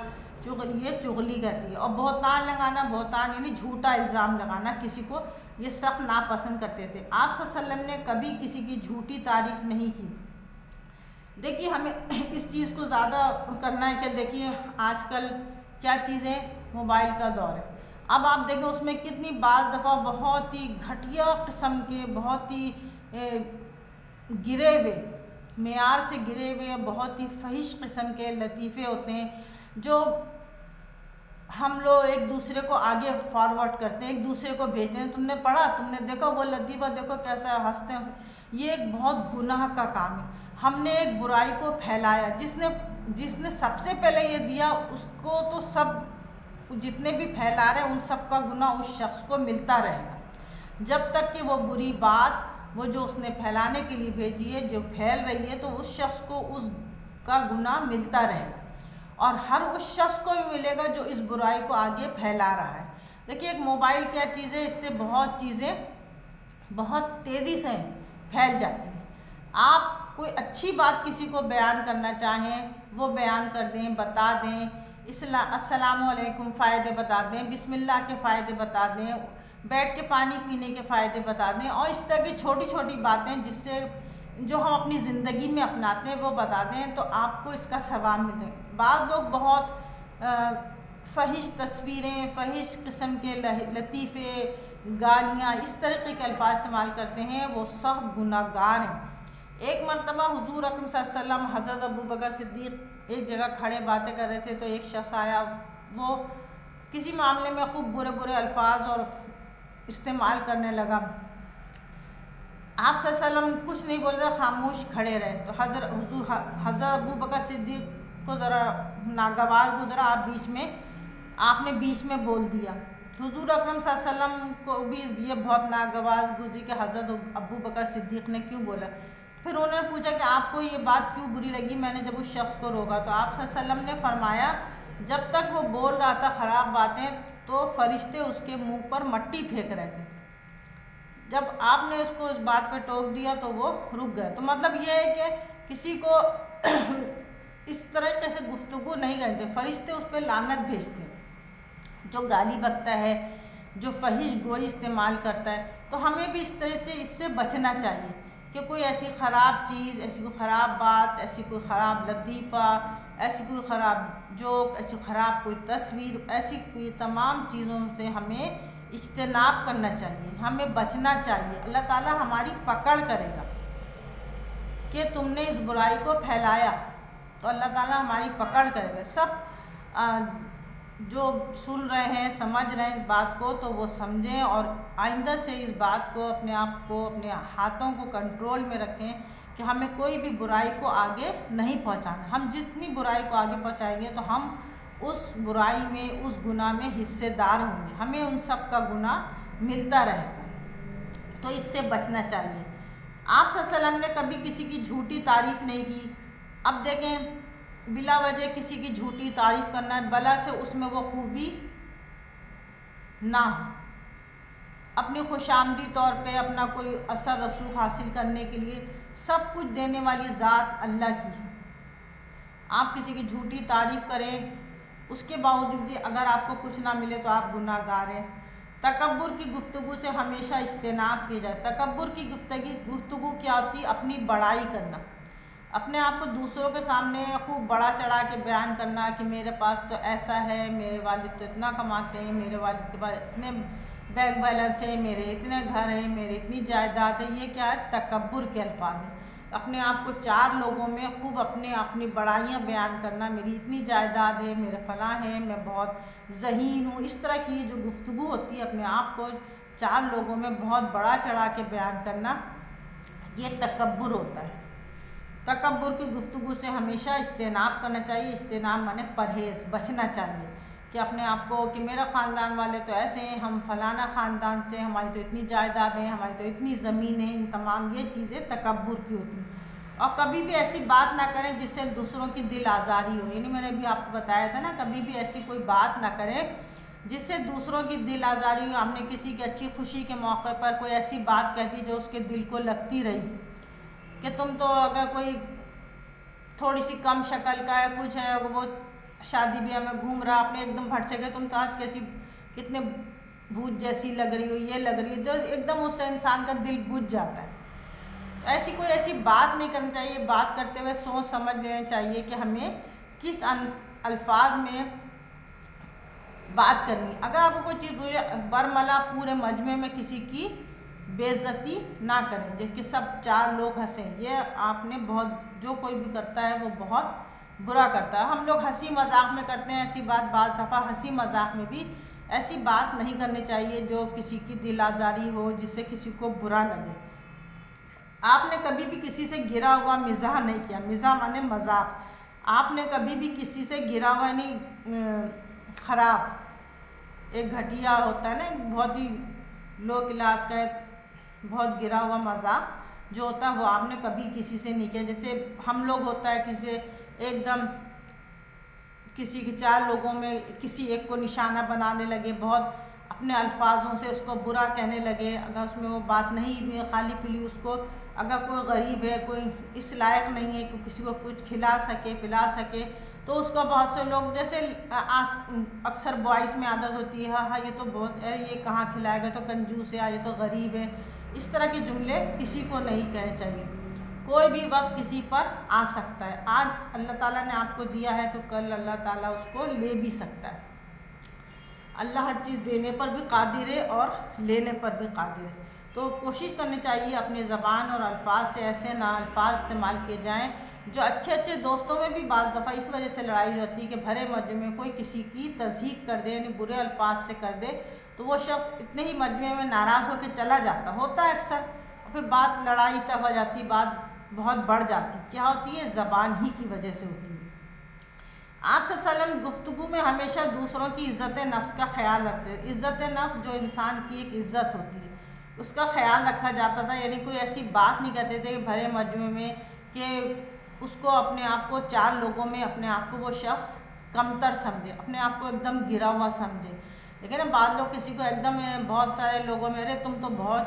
یہ چغلی کہتی ہے۔ اور بہتان لگانا، بہتان یعنی جھوٹا الزام لگانا کسی کو، یہ سخت ناپسند کرتے تھے۔ آپ صلی اللہ علیہ وسلم نے کبھی کسی کی جھوٹی تعریف نہیں کی۔ دیکھیے ہمیں اس چیز کو زیادہ کرنا ہے کہ دیکھیے آج کل کیا چیزیں، موبائل کا دور ہے۔ اب آپ دیکھیں اس میں کتنی بعض دفعہ بہت ہی گھٹیا قسم کے، بہت ہی گرے ہوئے، معیار سے گرے ہوئے، بہت ہی فحش قسم کے لطیفے ہوتے ہیں جو ہم لوگ ایک دوسرے کو آگے فارورڈ کرتے ہیں، ایک دوسرے کو بھیجتے ہیں، تم نے پڑھا، تم نے دیکھا وہ لطیفہ، دیکھو کیسا ہنستے ہیں۔ یہ ایک بہت گناہ کا کام ہے۔ ہم نے ایک برائی کو پھیلایا، جس نے سب سے پہلے یہ دیا اس کو تو سب جتنے بھی پھیلا رہے ہیں ان سب کا گناہ اس شخص کو ملتا رہے گا، جب تک کہ وہ بری بات وہ جو اس نے پھیلانے کے لیے بھیجی ہے جو پھیل رہی ہے تو اس شخص کو اس کا گناہ ملتا رہے گا، اور ہر اس شخص کو بھی ملے گا جو اس برائی کو آگے پھیلا رہا ہے۔ دیکھیے ایک موبائل کیا چیز ہے، اس سے بہت چیزیں بہت تیزی سے پھیل جاتی ہیں۔ آپ کوئی اچھی بات کسی کو بیان کرنا چاہیں وہ بیان کر دیں، بتا دیں، السلام علیکم فائدے بتا دیں، بسم اللہ کے فائدے بتا دیں، بیٹھ کے پانی پینے کے فائدے بتا دیں، اور اس طرح کی چھوٹی چھوٹی باتیں جس سے جو ہم اپنی زندگی میں اپناتے ہیں وہ بتا دیں تو آپ کو اس کا ثواب ملے گا۔ بعض لوگ بہت فحش تصویریں، فحش قسم کے لطیفے، گالیاں، اس طریقے کے الفاظ استعمال کرتے ہیں، وہ سخت گناہ گار ہیں۔ ایک مرتبہ حضور اکرم صلی اللہ علیہ وسلم حضرت ابوبکر صدیق ایک جگہ کھڑے باتیں کر رہے تھے تو ایک شخص آیا، وہ کسی معاملے میں خوب برے برے الفاظ اور استعمال کرنے لگا۔ آپ صلی اللہ علیہ وسلم کچھ نہیں بول رہے، خاموش کھڑے رہے، تو حضرت ابوبکر صدیق کو ذرا ناگوار گزرا، آپ نے بیچ میں بول دیا۔ حضور اکرم صلی اللہ علیہ وسلم کو بھی یہ بہت ناگوار گزری کہ حضرت ابوبکر صدیق نے کیوں بولا۔ پھر انہوں نے پوچھا کہ آپ کو یہ بات کیوں بری لگی، میں نے جب اس شخص کو روکا تو آپ صلی اللہ علیہ وسلم نے فرمایا جب تک وہ بول رہا تھا خراب باتیں تو فرشتے اس کے منہ پر مٹی پھینک رہے تھے، جب آپ نے اس کو اس بات پہ ٹوک دیا تو وہ رک گئے۔ تو مطلب یہ ہے کہ کسی کو اس طریقے سے گفتگو نہیں کرتے، فرشتے اس پہ لعنت بھیجتے ہیں جو گالی بکتا ہے، جو فحش گوئی استعمال کرتا ہے۔ تو ہمیں بھی اس طرح سے اس سے بچنا چاہیے کہ کوئی ایسی خراب چیز، ایسی کوئی خراب بات، ایسی کوئی خراب لطیفہ، ایسی کوئی خراب جوک، ایسی خراب کوئی تصویر، ایسی کوئی تمام چیزوں سے ہمیں اجتناب کرنا چاہیے، ہمیں بچنا چاہیے۔ اللہ تعالیٰ ہماری پکڑ کرے گا کہ تم نے اس برائی کو پھیلایا، تو اللہ تعالیٰ ہماری پکڑ کرے گا۔ سب جو سن رہے ہیں، سمجھ رہے ہیں اس بات کو تو وہ سمجھیں اور آئندہ سے اس بات کو اپنے آپ کو، اپنے ہاتھوں کو کنٹرول میں رکھیں کہ ہمیں کوئی بھی برائی کو آگے نہیں پہنچانا۔ ہم جتنی برائی کو آگے پہنچائیں گے تو ہم اس برائی میں، اس گناہ میں حصے دار ہوں گے، ہمیں ان سب کا گناہ ملتا رہے گا، تو اس سے بچنا چاہیے۔ آپ صلی اللہ علیہ وسلم نے کبھی کسی کی جھوٹی تعریف نہیں کی۔ اب دیکھیں بلا وجہ کسی کی جھوٹی تعریف کرنا ہے، بلا سے اس میں وہ خوبی نہ ہو، اپنی خوش آمدی طور پہ اپنا کوئی اثر رسوخ حاصل کرنے کے لیے، سب کچھ دینے والی ذات اللہ کی ہے۔ آپ کسی کی جھوٹی تعریف کریں، اس کے باوجود بھی اگر آپ کو کچھ نہ ملے تو آپ گناہ گار ہیں۔ تکبر کی گفتگو سے ہمیشہ اجتناب کیا جائے۔ تکبر کی گفتگو کیا ہوتی ہے؟ اپنی بڑائی کرنا، اپنے آپ کو دوسروں کے سامنے خوب بڑا چڑھا کے بیان کرنا کہ میرے پاس تو ایسا ہے، میرے والد تو اتنا کماتے ہیں، میرے والد کے پاس اتنے بینک بیلنس ہے، میرے اتنے گھر ہیں، میرے اتنی جائیداد ہے۔ یہ کیا ہے؟ تکبر کے الفاظ ہیں۔ اپنے آپ کو چار لوگوں میں خوب اپنی بڑائیاں بیان کرنا، میری اتنی جائیداد ہے، میرے فلاں ہیں، میں بہت ذہین ہوں، اس طرح کی جو گفتگو ہوتی ہے اپنے آپ کو چار لوگوں میں بہت بڑا چڑھا کے بیان کرنا، یہ تکبر ہوتا ہے۔ تکبر کی گفتگو سے ہمیشہ اجتناب کرنا چاہیے. اجتناب مانے پرہیز، بچنا چاہیے کہ اپنے آپ کو کہ میرا خاندان والے تو ایسے ہیں، ہم فلانا خاندان سے، ہماری تو اتنی جائیداد ہیں، ہماری تو اتنی زمین ہے. ان تمام یہ چیزیں تکبر کی ہوتی ہیں. اور کبھی بھی ایسی بات نہ کریں جس سے دوسروں کی دل آزاری ہو. یعنی میں نے بھی آپ کو بتایا تھا نا، کبھی بھی ایسی کوئی بات نہ کریں جس سے دوسروں کی دل آزاری ہو. ہم نے کسی کی اچھی خوشی کے موقع پر کوئی ایسی بات کہہ دی جو اس کے دل کو لگتی رہی کہ تم تو اگر کوئی تھوڑی سی کم شکل کا ہے، کچھ ہے، وہ شادی بیاہ میں گھوم رہا، اپنے ایک دم بھٹ گئے، تم تو آج کیسی کتنے بھوت جیسی لگ رہی ہو، یہ لگ رہی ہے، جو ایک دم اس سے انسان کا دل بجھ جاتا ہے. ایسی کوئی ایسی بات نہیں کرنی چاہیے. بات کرتے ہوئے سوچ سمجھ لینا چاہیے کہ ہمیں کس الفاظ میں بات کرنی. اگر آپ کو کوئی چیز برملا پورے مجمع میں کسی کی بے عزتی نہ کریں جبکہ سب چار لوگ ہنسیں. یہ آپ نے بہت، جو کوئی بھی کرتا ہے وہ بہت برا کرتا ہے. ہم لوگ ہنسی مذاق میں کرتے ہیں ایسی بات، بعض دفعہ ہنسی مذاق میں بھی ایسی بات نہیں کرنی چاہیے جو کسی کی دل آزاری ہو، جس سے کسی کو برا لگے. آپ نے کبھی بھی کسی سے گرا ہوا مزاح نہیں کیا. مزاح مانے مذاق. آپ نے کبھی بھی کسی سے گرا ہوا، یعنی خراب، ایک گھٹیا ہوتا ہے نا، بہت ہی لو کلاس کا بہت گرا ہوا مذاق جو ہوتا ہے وہ آپ نے کبھی کسی سے نہیں کیا. جیسے ہم لوگ ہوتا ہے کسی ایک دم کسی کے چار لوگوں میں کسی ایک کو نشانہ بنانے لگے، بہت اپنے الفاظوں سے اس کو برا کہنے لگے. اگر اس میں وہ بات نہیں بھی خالی پلی، اس کو اگر کوئی غریب ہے، کوئی اس لائق نہیں ہے کہ کسی کو کچھ کھلا سکے پلا سکے، تو اس کو بہت سے لوگ، جیسے اکثر بوائز میں عادت ہوتی ہے، ہاں یہ تو بہت ہے، یہ کہاں کھلائے گا، تو کنجوس ہے، یہ تو غریب ہے. اس طرح کے جملے کسی کو نہیں کہنے چاہیے. کوئی بھی وقت کسی پر آ سکتا ہے. آج اللہ تعالیٰ نے آپ کو دیا ہے تو کل اللہ تعالیٰ اس کو لے بھی سکتا ہے. اللہ ہر چیز دینے پر بھی قادر ہے اور لینے پر بھی قادر ہے. تو کوشش کرنی چاہیے اپنی زبان اور الفاظ سے ایسے نہ الفاظ استعمال کیے جائیں جو اچھے دوستوں میں بھی بعض دفعہ اس وجہ سے لڑائی ہوتی ہے کہ بھرے مجمع میں کوئی کسی کی تضحیق کر دے، یعنی برے الفاظ سے کر دے، تو وہ شخص اتنے ہی مجمع میں ناراض ہو کے چلا جاتا ہوتا ہے اکثر، اور پھر بات لڑائی تک ہو جاتی، بات بہت بڑھ جاتی. کیا ہوتی ہے؟ زبان ہی کی وجہ سے ہوتی ہے. آپ صلی اللہ علیہ وسلم گفتگو میں ہمیشہ دوسروں کی عزت نفس کا خیال رکھتے تھے. عزت نفس جو انسان کی ایک عزت ہوتی ہے اس کا خیال رکھا جاتا تھا. یعنی کوئی ایسی بات نہیں کہتے تھے کہ بھرے مجمع میں کہ اس کو اپنے آپ کو چار لوگوں میں اپنے آپ کو وہ شخص کمتر سمجھے، اپنے آپ کو ایک دم گرا ہوا سمجھے. لیکن بعض لوگ کسی کو ایک دم بہت سارے لوگوں میں، ارے تم تو بہت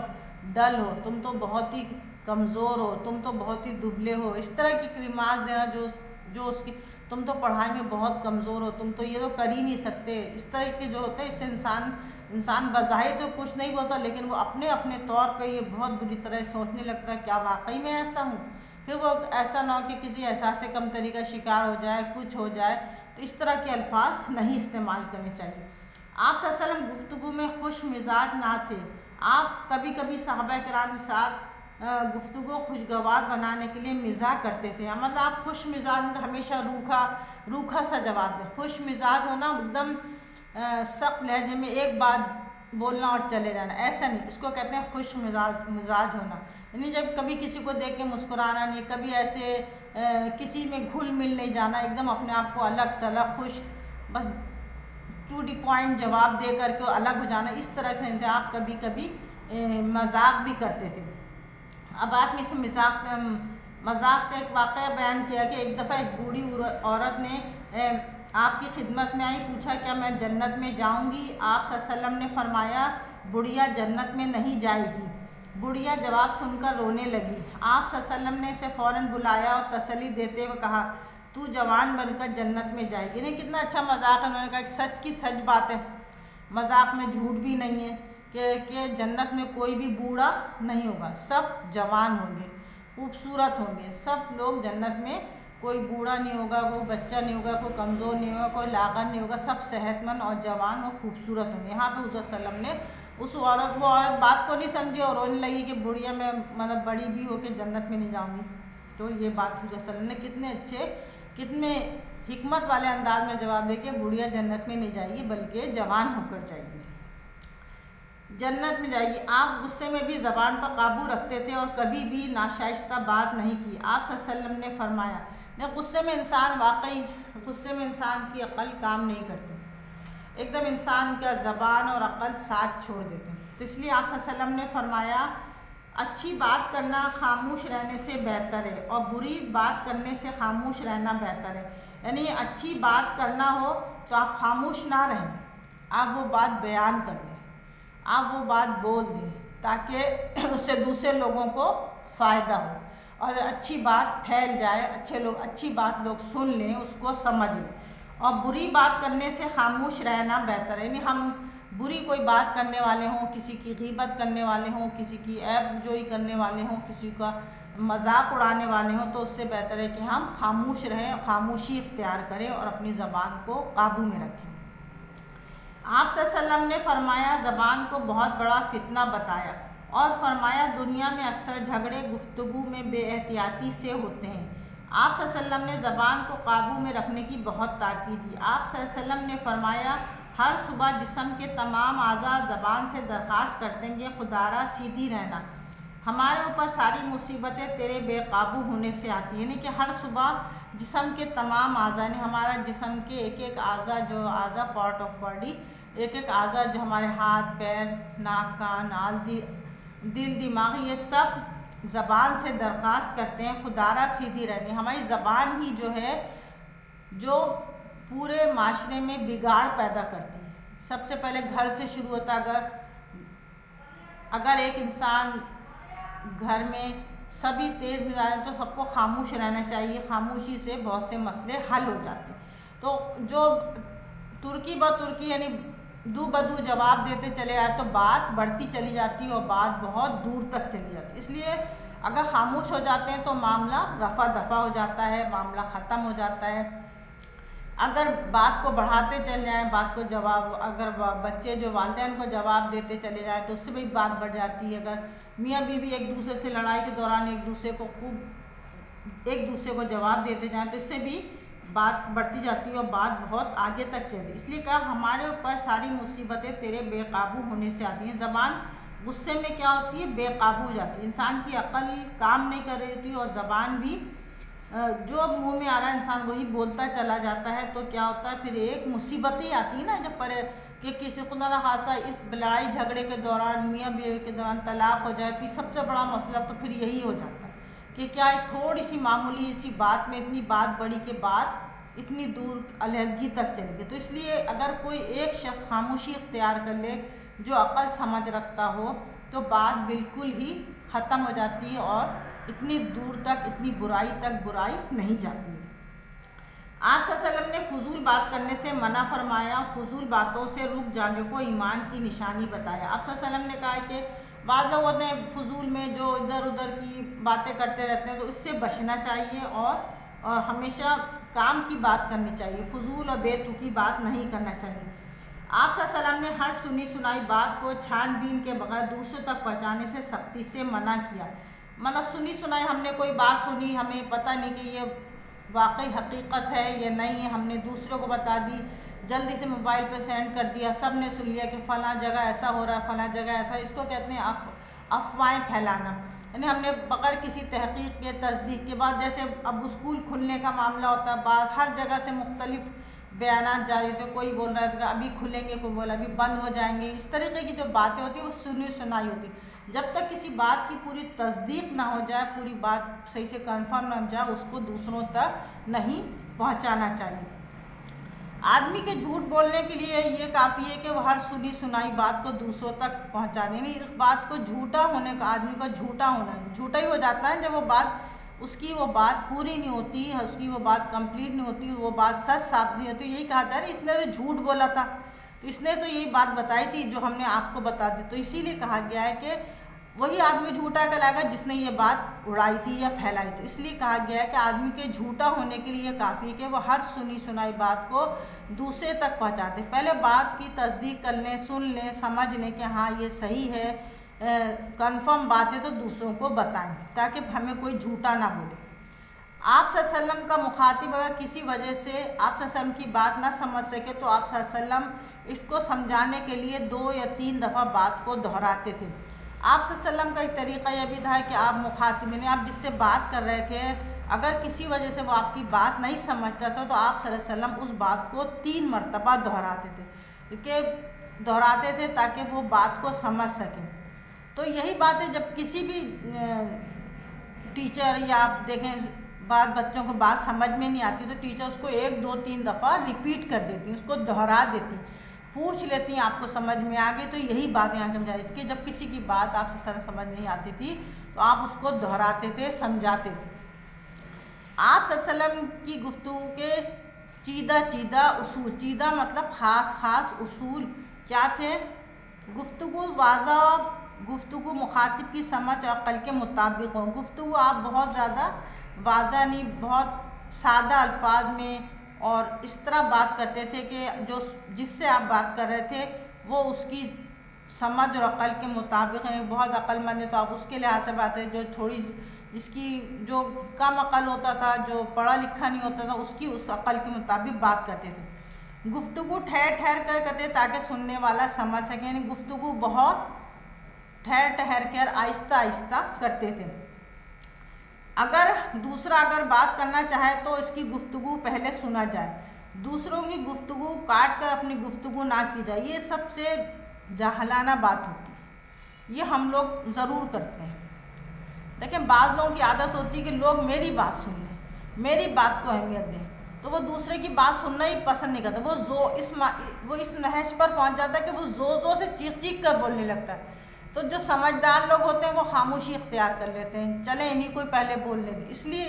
ڈل ہو، تم تو بہت ہی کمزور ہو، تم تو بہت ہی دبلے ہو، اس طرح کی کلمات دینا جو اس کی، تم تو پڑھائی میں بہت کمزور ہو، تم تو یہ تو کر ہی نہیں سکتے. اس طرح کے جو ہوتے ہیں، اس سے انسان بظاہر تو کچھ نہیں بولتا، لیکن وہ اپنے طور پہ یہ بہت بری طرح سوچنے لگتا ہے کیا واقعی میں ایسا ہوں. پھر وہ ایسا نہ ہو کہ کسی احساس کمتری کا شکار ہو جائے، کچھ ہو جائے. تو اس طرح کے الفاظ نہیں استعمال کرنے چاہیے. آپ صلی اللہ علیہ وسلم گفتگو میں خوش مزاج نہ تھے. آپ کبھی کبھی صحابہ کرام کے ساتھ گفتگو خوشگوار بنانے کے لیے مزاح کرتے تھے. مطلب آپ خوش مزاج، ہمیشہ روکھا سا جواب دیں. خوش مزاج ہونا ایک دم سخت لہجے میں ایک بات بولنا اور چلے جانا، ایسا نہیں. اس کو کہتے ہیں خوش مزاج ہونا. یعنی جب کبھی کسی کو دیکھ کے مسکرانا نہیں، کبھی ایسے کسی میں گھل مل نہیں جانا، ایک دم اپنے آپ کو الگ تھلگ خوش، بس ٹو دی پوائنٹ جواب دے کر کے الگ ہو جانا. اس طرح کے آپ کبھی کبھی مذاق بھی کرتے تھے. اب آپ نے اس مذاق کا ایک واقعہ بیان کیا کہ ایک دفعہ ایک بوڑھی عورت نے آپ کی خدمت میں آئی، پوچھا کیا میں جنت میں جاؤں گی؟ آپ صلی اللہ علیہ وسلم نے فرمایا بڑھیا جنت میں نہیں جائے گی. بڑھیا جواب سن کر رونے لگی. آپ صلی اللہ علیہ وسلم نے اسے فوراً بلایا اور تسلی دیتے ہوئے کہا تو جوان بن کر جنت میں جائے گی. نہیں، کتنا اچھا مذاق ہے. انہوں نے کہا کہ سچ کی سچ بات ہے، مذاق میں جھوٹ بھی نہیں ہے کہ جنت میں کوئی بھی بوڑھا نہیں ہوگا، سب جوان ہوں گے، خوبصورت ہوں گے. سب لوگ جنت میں، کوئی بوڑھا نہیں ہوگا، کوئی بچہ نہیں ہوگا، کوئی کمزور نہیں ہوگا، کوئی لاغر نہیں ہوگا، سب صحت مند اور جوان اور خوبصورت ہوں گے. یہاں پہ حضور صلی اللہ علیہ وسلم نے وہ عورت بات کو نہیں سمجھی اور رونے لگی کہ بڑھیا میں مطلب بڑی بھی ہو کے جنت میں نہیں جاؤں گی. تو یہ بات حضور صلی اللہ علیہ وسلم نے کتنے حکمت والے انداز میں جواب دے کے بڑھیا جنت میں نہیں جائے گی بلکہ جوان ہو کر جائے گی. جنت میں جائے گی۔ آپ غصے میں بھی زبان پر قابو رکھتے تھے اور کبھی بھی ناشائستہ بات نہیں کی۔ آپ صلی اللہ علیہ وسلم نے فرمایا غصے میں انسان کی عقل کام نہیں کرتی، ایک دم انسان کا زبان اور عقل ساتھ چھوڑ دیتے ہیں۔ تو اس لیے آپ صلی اللہ علیہ وسلم نے فرمایا اچھی بات کرنا خاموش رہنے سے بہتر ہے اور بری بات کرنے سے خاموش رہنا بہتر ہے۔ یعنی اچھی بات کرنا ہو تو آپ خاموش نہ رہیں، آپ وہ بات بیان کر دیں، آپ وہ بات بول دیں تاکہ اس سے دوسرے لوگوں کو فائدہ ہو اور اچھی بات پھیل جائے، اچھی بات لوگ سن لیں، اس کو سمجھ لیں۔ اور بری بات کرنے سے خاموش رہنا بہتر ہے، یعنی ہم بری کوئی بات کرنے والے ہوں، کسی کی غیبت کرنے والے ہوں، کسی کی عیب جوئی کرنے والے ہوں، کسی کا مذاق اڑانے والے ہوں، تو اس سے بہتر ہے کہ ہم خاموش رہیں، خاموشی اختیار کریں اور اپنی زبان کو قابو میں رکھیں۔ آپ صلی اللہ علیہ وسلم نے فرمایا زبان کو بہت بڑا فتنہ بتایا اور فرمایا دنیا میں اکثر جھگڑے گفتگو میں بے احتیاطی سے ہوتے ہیں۔ آپ صلی اللہ علیہ وسلم نے زبان کو قابو میں رکھنے کی بہت تاکید دی۔ آپ صلی اللہ علیہ وسلم نے فرمایا ہر صبح جسم کے تمام اعضاء زبان سے درخواست کرتے ہیں کہ خدارا سیدھی رہنا، ہمارے اوپر ساری مصیبتیں تیرے بے قابو ہونے سے آتی ہیں۔ یعنی کہ ہر صبح جسم کے تمام اعضاء، یعنی ہمارا جسم کے ایک اعضاء، جو اعضاء پارٹ آف باڈی، ایک اعضاء جو ہمارے ہاتھ، پیر، ناک، کان، دل، دماغ، یہ سب زبان سے درخواست کرتے ہیں خدارا سیدھی رہنی۔ ہماری زبان ہی جو ہے جو پورے معاشرے میں بگاڑ پیدا کرتی ہے۔ سب سے پہلے گھر سے شروع ہوتا ہے۔ اگر ایک انسان گھر میں سبھی تیز مزاج ہیں تو سب کو خاموش رہنا چاہیے، خاموشی سے بہت سے مسئلے حل ہو جاتے ہیں۔ تو جو ترکی بترکی یعنی دو بدو جواب دیتے چلے آئے تو بات بڑھتی چلی جاتی ہے اور بات بہت دور تک چلی جاتی ہے۔ اس لیے اگر خاموش ہو جاتے ہیں تو معاملہ رفع دفع ہو جاتا ہے، معاملہ ختم ہو جاتا ہے۔ اگر بات کو بڑھاتے چل جائیں، بات کو اگر بچے جو والدین کو جواب دیتے چلے جائیں تو اس سے بھی بات بڑھ جاتی ہے۔ اگر میاں بیوی ایک دوسرے سے لڑائی کے دوران ایک دوسرے کو جواب دیتے جائیں تو اس سے بھی بات بڑھتی جاتی ہے اور بات بہت آگے تک چلتی ہے۔ اس لیے کہا ہمارے اوپر ساری مصیبتیں تیرے بے قابو ہونے سے آتی ہیں۔ زبان غصے میں کیا ہوتی ہے؟ بے قابو ہو جاتی ہے، انسان کی عقل کام نہیں کر رہی ہوتی اور زبان بھی جو منہ میں آ رہا ہے انسان وہی بولتا چلا جاتا ہے۔ تو کیا ہوتا ہے پھر ایک مصیبت ہی آتی ہے نا، جب کہ کسی خدا نہ خواستہ اس لڑائی جھگڑے کے دوران، میاں بیوی کے دوران طلاق ہو جائے تو سب سے بڑا مسئلہ تو پھر یہی ہو جاتا ہے کہ کیا تھوڑی سی معمولی سی بات میں اتنی بات بڑھی کہ بات اتنی دور علیحدگی تک چلی گئی۔ تو اس لیے اگر کوئی ایک شخص خاموشی اختیار کر لے جو عقل سمجھ رکھتا ہو تو بات بالکل ہی ختم ہو جاتی ہے اور اتنی دور تک، اتنی برائی تک برائی نہیں جاتی۔ آپ صلی اللہ علیہ وسلم نے فضول بات کرنے سے منع فرمایا، فضول باتوں سے رک جانے کو ایمان کی نشانی بتایا۔ آپ صلی اللہ علیہ وسلم نے کہا کہ بعض لوگ ہوتے ہیں فضول میں جو ادھر ادھر کی باتیں کرتے رہتے ہیں، تو اس سے بچنا چاہیے اور ہمیشہ کام کی بات کرنی چاہیے، فضول اور بے تکی بات نہیں کرنا چاہیے۔ آپ صلی اللہ علیہ وسلم نے ہر سنی سنائی بات کو چھان بین کے بغیر دوسروں تک پہنچانے سے سختی سے منع کیا۔ مطلب سنی سنائی ہم نے کوئی بات سنی، ہمیں پتہ نہیں کہ یہ واقعی حقیقت ہے یا نہیں ہے، ہم نے دوسروں کو بتا دی، جلدی سے موبائل پہ سینڈ کر دیا، سب نے سن لیا کہ فلاں جگہ ایسا ہو رہا ہے، فلاں جگہ ایسا، اس کو کہتے ہیں افواہیں پھیلانا۔ یعنی ہم نے بغیر کسی تحقیق کے، تصدیق کے بعد، جیسے اب اسکول کھلنے کا معاملہ ہوتا ہے، بعض ہر جگہ سے مختلف بیانات جاری ہوتے، کوئی بول رہا ہے کہ ابھی کھلیں گے، کوئی بولا ابھی بند ہو جائیں گے۔ اس طریقے کی جو باتیں ہوتی ہیں وہ سنی سنائی ہوتی ہیں۔ جب تک کسی بات کی پوری تصدیق نہ ہو جائے، پوری بات صحیح سے کنفرم نہ ہو جائے، اس کو دوسروں تک نہیں پہنچانا چاہیے۔ آدمی کے جھوٹ بولنے کے لیے یہ کافی ہے کہ وہ ہر سنی سنائی بات کو دوسروں تک پہنچا دے، نہیں اس بات کو جھوٹا ہونے کا، آدمی کا جھوٹا ہونا ہے، جھوٹا ہی ہو جاتا ہے جب اس کی وہ بات پوری نہیں ہوتی، اس کی وہ بات کمپلیٹ نہیں ہوتی، وہ بات سچ ثابت نہیں ہوتی۔ یہی کہا جا رہا ہے اس نے تو جھوٹ بولا تھا، تو اس نے تو یہی بات بتائی تھی جو ہم نے آپ کو بتا دی۔ تو اسی لیے کہا گیا ہے کہ وہی آدمی جھوٹا کہلائے گا جس نے یہ بات اڑائی تھی یا پھیلائی تھی۔ اس لیے کہا گیا ہے کہ آدمی کے جھوٹا ہونے کے لیے کافی ہے کہ وہ ہر سنی سنائی بات کو دوسرے تک پہنچا دے، پہلے بات کی تصدیق کر لیں، سن لیں، سمجھ لیں کہ ہاں یہ صحیح ہے، کنفرم بات ہے تو دوسروں کو بتائیں تاکہ ہمیں کوئی جھوٹا نہ بولے۔ آپ صلی اللہ علیہ وسلم کا مخاطب اگر کسی وجہ سے آپ صلی اللہ علیہ وسلم کی بات نہ سمجھ سکے تو آپ صلی اللہ علیہ وسلم اس کو سمجھانے کے لیے 2 یا 3 دفعہ بات کو دہراتے تھے۔ آپ صلی اللہ علیہ وسلم کا ایک طریقہ یہ بھی تھا کہ آپ مخاطب نے آپ جس سے بات کر رہے تھے اگر کسی وجہ سے وہ آپ کی بات نہیں سمجھتا تھا تو آپ صلی اللہ علیہ وسلم اس بات کو 3 مرتبہ دہراتے تھے تاکہ وہ بات کو سمجھ سکیں۔ تو یہی بات ہے جب کسی بھی ٹیچر یا آپ دیکھیں بچوں کو بات سمجھ میں نہیں آتی تو ٹیچر اس کو 1 2 3 دفعہ ریپیٹ کر دیتی ہیں، اس کو دہرا دیتی ہیں، پوچھ لیتی ہیں آپ کو سمجھ میں آ گئی۔ تو یہی بات یہاں سمجھا رہی تھی کہ جب کسی کی بات آپ سے سمجھ نہیں آتی تھی تو آپ اس کو دہراتے تھے، سمجھاتے تھے۔ آپ صلی اللہ علیہ وسلم کی گفتگو کے چیدہ اصول، چیدہ مطلب خاص اصول کیا تھے؟ گفتگو واضح، گفتگو مخاطب کی سمجھ اور عقل کے مطابق ہو۔ گفتگو آپ بہت زیادہ واضح نہیں، بہت سادہ الفاظ میں اور اس طرح بات کرتے تھے کہ جس سے آپ بات کر رہے تھے وہ اس کی سمجھ اور عقل کے مطابق ہے۔ بہت عقل مند ہے تو آپ اس کے لحاظ سے بات ہے، جو تھوڑی جس کی جو کم عقل ہوتا تھا، جو پڑھا لکھا نہیں ہوتا تھا، اس عقل کے مطابق بات کرتے تھے۔ گفتگو ٹھہر کر کرتے تاکہ سننے والا سمجھ سکے، یعنی گفتگو بہت ٹھہر کر آہستہ کرتے تھے۔ اگر دوسرا بات کرنا چاہے تو اس کی گفتگو پہلے سنا جائے، دوسروں کی گفتگو کاٹ کر اپنی گفتگو نہ کی جائے۔ یہ سب سے جاہلانہ بات ہوتی ہے، یہ ہم لوگ ضرور کرتے ہیں۔ دیکھیں بعض لوگوں کی عادت ہوتی ہے کہ لوگ میری بات سن لیں، میری بات کو اہمیت دیں، تو وہ دوسرے کی بات سننا ہی پسند نہیں کرتا۔ وہ اس نہج پر پہنچ جاتا ہے کہ وہ زور سے چیخ کر بولنے لگتا ہے۔ تو جو سمجھدار لوگ ہوتے ہیں وہ خاموشی اختیار کر لیتے ہیں، چلیں انہیں کوئی پہلے بولنے دیں۔ اس لیے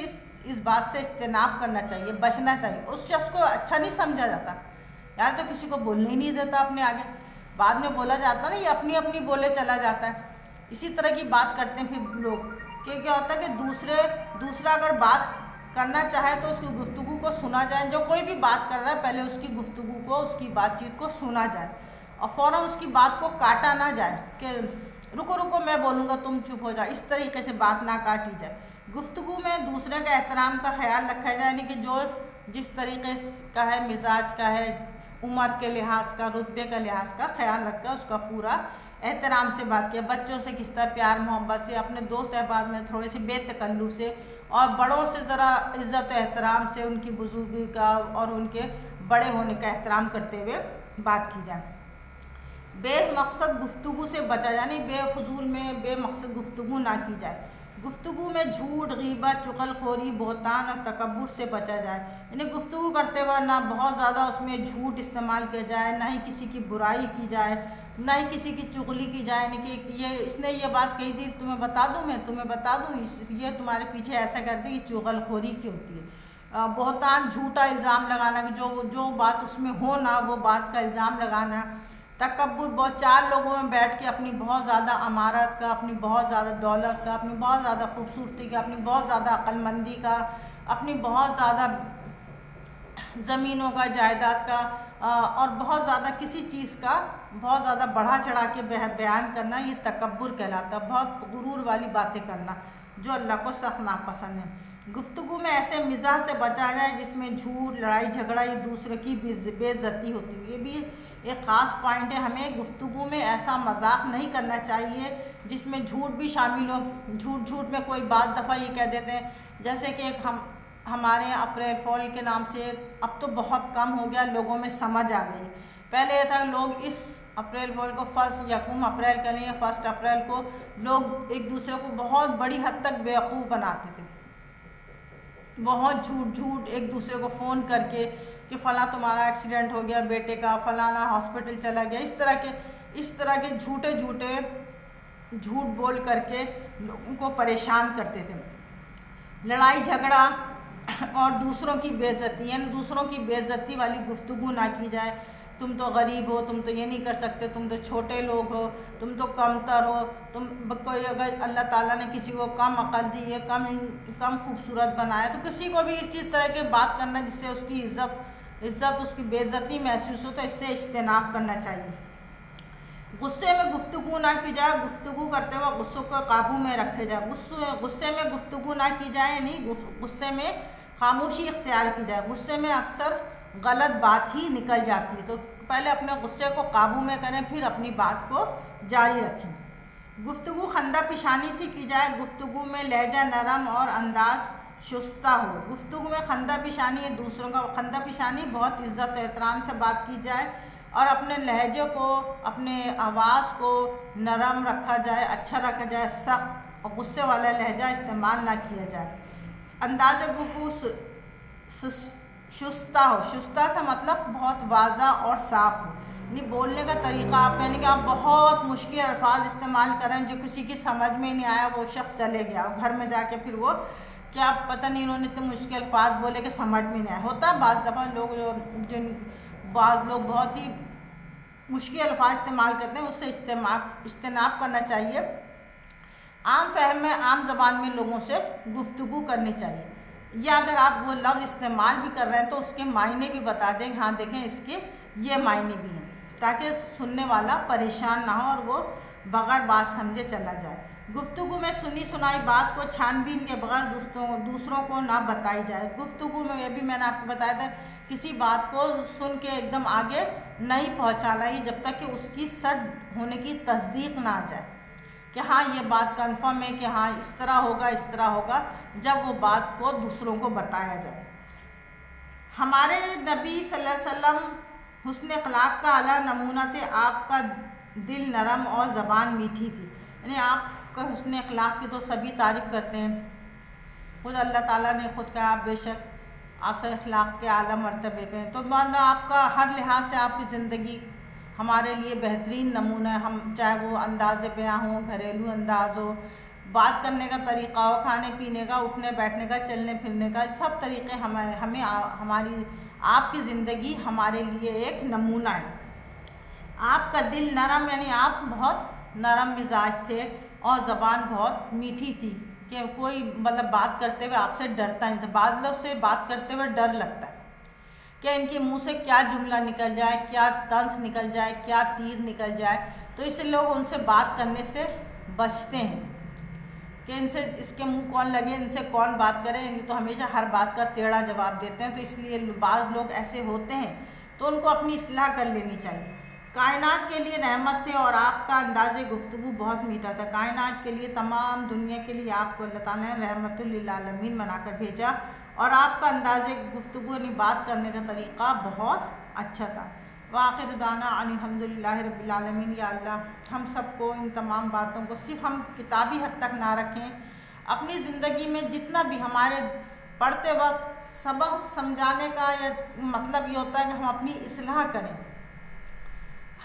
اس بات سے اجتناب کرنا چاہیے، بچنا چاہیے۔ اس شخص کو اچھا نہیں سمجھا جاتا، یار تو کسی کو بولنے ہی نہیں دیتا اپنے آگے، بعد میں بولا جاتا نا، یہ اپنی بولے چلا جاتا ہے۔ اسی طرح کی بات کرتے ہیں پھر لوگ کہ کیا ہوتا ہے کہ دوسرا اگر بات کرنا چاہے تو اس کی گفتگو کو سنا جائے۔ جو کوئی بھی بات کر رہا ہے پہلے اس کی گفتگو کو، اس کی بات چیت کو سنا جائے اور فوراً اس کی بات کو کاٹا نہ جائے کہ رکو میں بولوں گا تم چپ ہو جاؤ، اس طریقے سے بات نہ کاٹی جائے۔ گفتگو میں دوسرے کا احترام کا خیال رکھا جائے، یعنی کہ جو جس طریقے کا ہے، مزاج کا ہے، عمر کے لحاظ کا، رتبے کا لحاظ کا خیال رکھ کر اس کا پورا احترام سے بات کیا۔ بچوں سے کس طرح پیار محبت سے، اپنے دوست احباب میں تھوڑے سے بے تکلف سے، اور بڑوں سے ذرا عزت و احترام سے، ان کی بزرگی کا اور ان کے بڑے ہونے کا احترام کرتے ہوئے بات کی جائے۔ بے مقصد گفتگو سے بچا جائے، یعنی بے فضول میں بے مقصد گفتگو نہ کی جائے۔ گفتگو میں جھوٹ، غیبت، چغل خوری، بہتان اور تکبر سے بچا جائے، یعنی گفتگو کرتے وقت نہ بہت زیادہ اس میں جھوٹ استعمال کیا جائے، نہ ہی کسی کی برائی کی جائے، نہ ہی کسی کی چغلی کی جائے، یعنی کہ اس نے یہ بات کہی تھی تمہیں بتا دوں یہ تمہارے پیچھے ایسا کرتی ہے، چغل خوری کی ہوتی ہے۔ بہتان جھوٹا الزام لگانا کہ جو بات اس میں ہو نہ وہ بات کا الزام لگانا۔ تکبر، بہت 4 لوگوں میں بیٹھ کے اپنی بہت زیادہ امارت کا، اپنی بہت زیادہ دولت کا، اپنی بہت زیادہ خوبصورتی کا، اپنی بہت زیادہ عقل مندی کا، اپنی بہت زیادہ زمینوں کا، جائیداد کا، اور بہت زیادہ کسی چیز کا بہت زیادہ بڑھا چڑھا کے بیان کرنا، یہ تکبر کہلاتا ہے۔ بہت غرور والی باتیں کرنا جو اللہ کو سخت ناپسند ہے۔ گفتگو میں ایسے مزاح سے بچا جائے جس میں جھوٹ، لڑائی جھگڑا یا دوسرے کی بے عزتی ہوتی ہے۔ یہ بھی ایک خاص پوائنٹ ہے، ہمیں گفتگو میں ایسا مذاق نہیں کرنا چاہیے جس میں جھوٹ بھی شامل ہو۔ جھوٹ میں کوئی بعض دفعہ یہ کہہ دیتے ہیں، جیسے کہ ہمارے یہاں اپریل فول کے نام سے اب تو بہت کم ہو گیا، لوگوں میں سمجھ آ گئی۔ پہلے یہ تھا کہ لوگ اس اپریل فول کو 1 اپریل کے لیے 1 اپریل کو لوگ ایک دوسرے کو بہت بڑی حد تک بیوقوف بناتے تھے، بہت جھوٹ ایک دوسرے کو فون کر کے کہ فلاں تمہارا ایکسیڈنٹ ہو گیا بیٹے کا، فلانا ہاسپٹل چلا گیا، اس طرح کے جھوٹے جھوٹ بول کر کے لوگوں کو پریشان کرتے تھے۔ لڑائی جھگڑا اور دوسروں کی بے عزتی، یعنی دوسروں کی بے عزتی والی گفتگو نہ کی جائے۔ تم تو غریب ہو، تم تو یہ نہیں کر سکتے، تم تو چھوٹے لوگ ہو، تم تو کمتر ہو، کوئی اگر اللہ تعالیٰ نے کسی کو کم عقل دی ہے، کم خوبصورت بنایا، تو کسی کو بھی اس چیز طرح کے بات کرنا جس سے اس کی عزت اس کی بے عزتی محسوس ہو، تو اس سے اجتناب کرنا چاہیے۔ غصے میں گفتگو نہ کی جائے، گفتگو کرتے وقت غصے کو قابو میں رکھے جائے، غصے میں گفتگو نہ کی جائے یعنی غصے میں خاموشی اختیار کی جائے۔ غصے میں اکثر غلط بات ہی نکل جاتی ہے، تو پہلے اپنے غصے کو قابو میں کریں، پھر اپنی بات کو جاری رکھیں۔ گفتگو خندہ پیشانی سے کی جائے، گفتگو میں لہجہ نرم اور انداز شستہ ہو۔ گفتگو میں خندہ پیشانی دوسروں کا خندہ پیشانی بہت عزت و احترام سے بات کی جائے، اور اپنے لہجے کو، اپنے آواز کو نرم رکھا جائے، اچھا رکھا جائے، سخت اور غصے والا لہجہ استعمال نہ کیا جائے۔ انداز گفتگو شستہ ہو، شستہ سے مطلب بہت واضح اور صاف ہو، یعنی بولنے کا طریقہ یعنی کہ آپ بہت مشکل الفاظ استعمال کریں جو کسی کی سمجھ میں نہیں آیا، وہ شخص چلے گیا گھر میں جا کے، پھر وہ کیا پتہ نہیں انہوں نے اتنے مشکل الفاظ بولے کہ سمجھ میں نہیں آیا۔ ہوتا ہے بعض دفعہ بعض لوگ بہت ہی مشکل الفاظ استعمال کرتے ہیں، اس سے اجتناب کرنا چاہیے۔ عام فہم میں، عام زبان میں لوگوں سے گفتگو کرنی چاہیے، یا اگر آپ وہ لفظ استعمال بھی کر رہے ہیں تو اس کے معنی بھی بتا دیں کہ ہاں دیکھیں اس کے یہ معنی بھی ہیں، تاکہ سننے والا پریشان نہ ہو اور وہ بغیر بات سمجھے چلا جائے۔ گفتگو میں سنی سنائی بات کو چھان بین کے بغیر دوسروں کو نہ بتائی جائے۔ گفتگو میں یہ بھی میں نے آپ کو بتایا تھا، کسی بات کو سن کے ایک دم آگے نہیں پہنچانا ہی جب تک کہ اس کی سچ ہونے کی تصدیق نہ آ جائے کہ ہاں یہ بات کنفرم ہے کہ ہاں اس طرح ہوگا اس طرح ہوگا، جب وہ بات کو دوسروں کو بتایا جائے۔ ہمارے نبی صلی اللہ علیہ وسلم حسن اخلاق کا اعلیٰ نمونہ تھے، آپ کا دل نرم اور زبان میٹھی تھی، یعنی آپ کا حسن اخلاق کی تو سبھی تعریف کرتے ہیں، خود اللہ تعالیٰ نے خود کہا بے شک آپ سے اخلاق کے اعلیٰ مرتبے پہ ہیں، تو مطلب آپ کا ہر لحاظ سے آپ کی زندگی ہمارے لیے بہترین نمونہ ہے، ہم چاہے وہ انداز بیاں ہو، گھریلو انداز ہو، بات کرنے کا طریقہ ہو، کھانے پینے کا، اٹھنے بیٹھنے کا، چلنے پھرنے کا، سب طریقے ہمیں ہماری آپ کی زندگی ہمارے لیے ایک نمونہ ہے۔ آپ کا دل نرم یعنی آپ بہت نرم مزاج تھے، اور زبان بہت میٹھی تھی کہ کوئی مطلب بات کرتے ہوئے آپ سے ڈرتا نہیں تھا۔ بعض لوگ سے بات کرتے ہوئے ڈر لگتا ہے کہ ان کے منہ سے کیا جملہ نکل جائے، کیا طنز نکل جائے، کیا تیر نکل جائے، تو اس لیے لوگ ان سے بات کرنے سے بچتے ہیں کہ اس کے منہ کون لگے، ان سے کون بات کرے، یہ تو ہمیشہ ہر بات کا ٹیڑھا جواب دیتے ہیں، تو اس لیے بعض لوگ ایسے ہوتے ہیں، تو ان کو اپنی اصلاح کر لینی چاہیے۔ کائنات کے لیے رحمت تھے اور آپ کا انداز گفتگو بہت میٹھا تھا۔ کائنات کے لیے، تمام دنیا کے لیے آپ کو اللہ تعالیٰ نے رحمت للعالمین بنا کر بھیجا، اور آپ کا انداز گفتگو یعنی بات کرنے کا طریقہ بہت اچھا تھا۔ وآخر دعوانا ان الحمدللہ رب العالمین۔ یا اللہ ہم سب کو ان تمام باتوں کو صرف ہم کتابی حد تک نہ رکھیں، اپنی زندگی میں جتنا بھی ہمارے پڑھتے وقت سبق سمجھانے کا یا مطلب یہ ہوتا ہے کہ ہم اپنی اصلاح کریں۔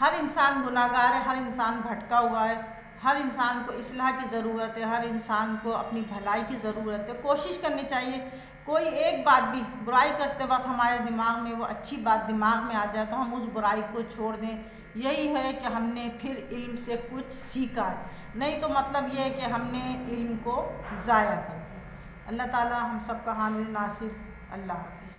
ہر انسان گناہ گار ہے، ہر انسان بھٹکا ہوا ہے، ہر انسان کو اصلاح کی ضرورت ہے، ہر انسان کو اپنی بھلائی کی ضرورت ہے۔ کوشش کرنی چاہیے کوئی ایک بات بھی برائی کرتے وقت ہمارے دماغ میں وہ اچھی بات دماغ میں آ جائے تو ہم اس برائی کو چھوڑ دیں، یہی ہے کہ ہم نے پھر علم سے کچھ سیکھا ہے، نہیں تو مطلب یہ ہے کہ ہم نے علم کو ضائع کر دیا۔ اللہ تعالی ہم سب کا حامی ناصر۔ اللہ حافظ۔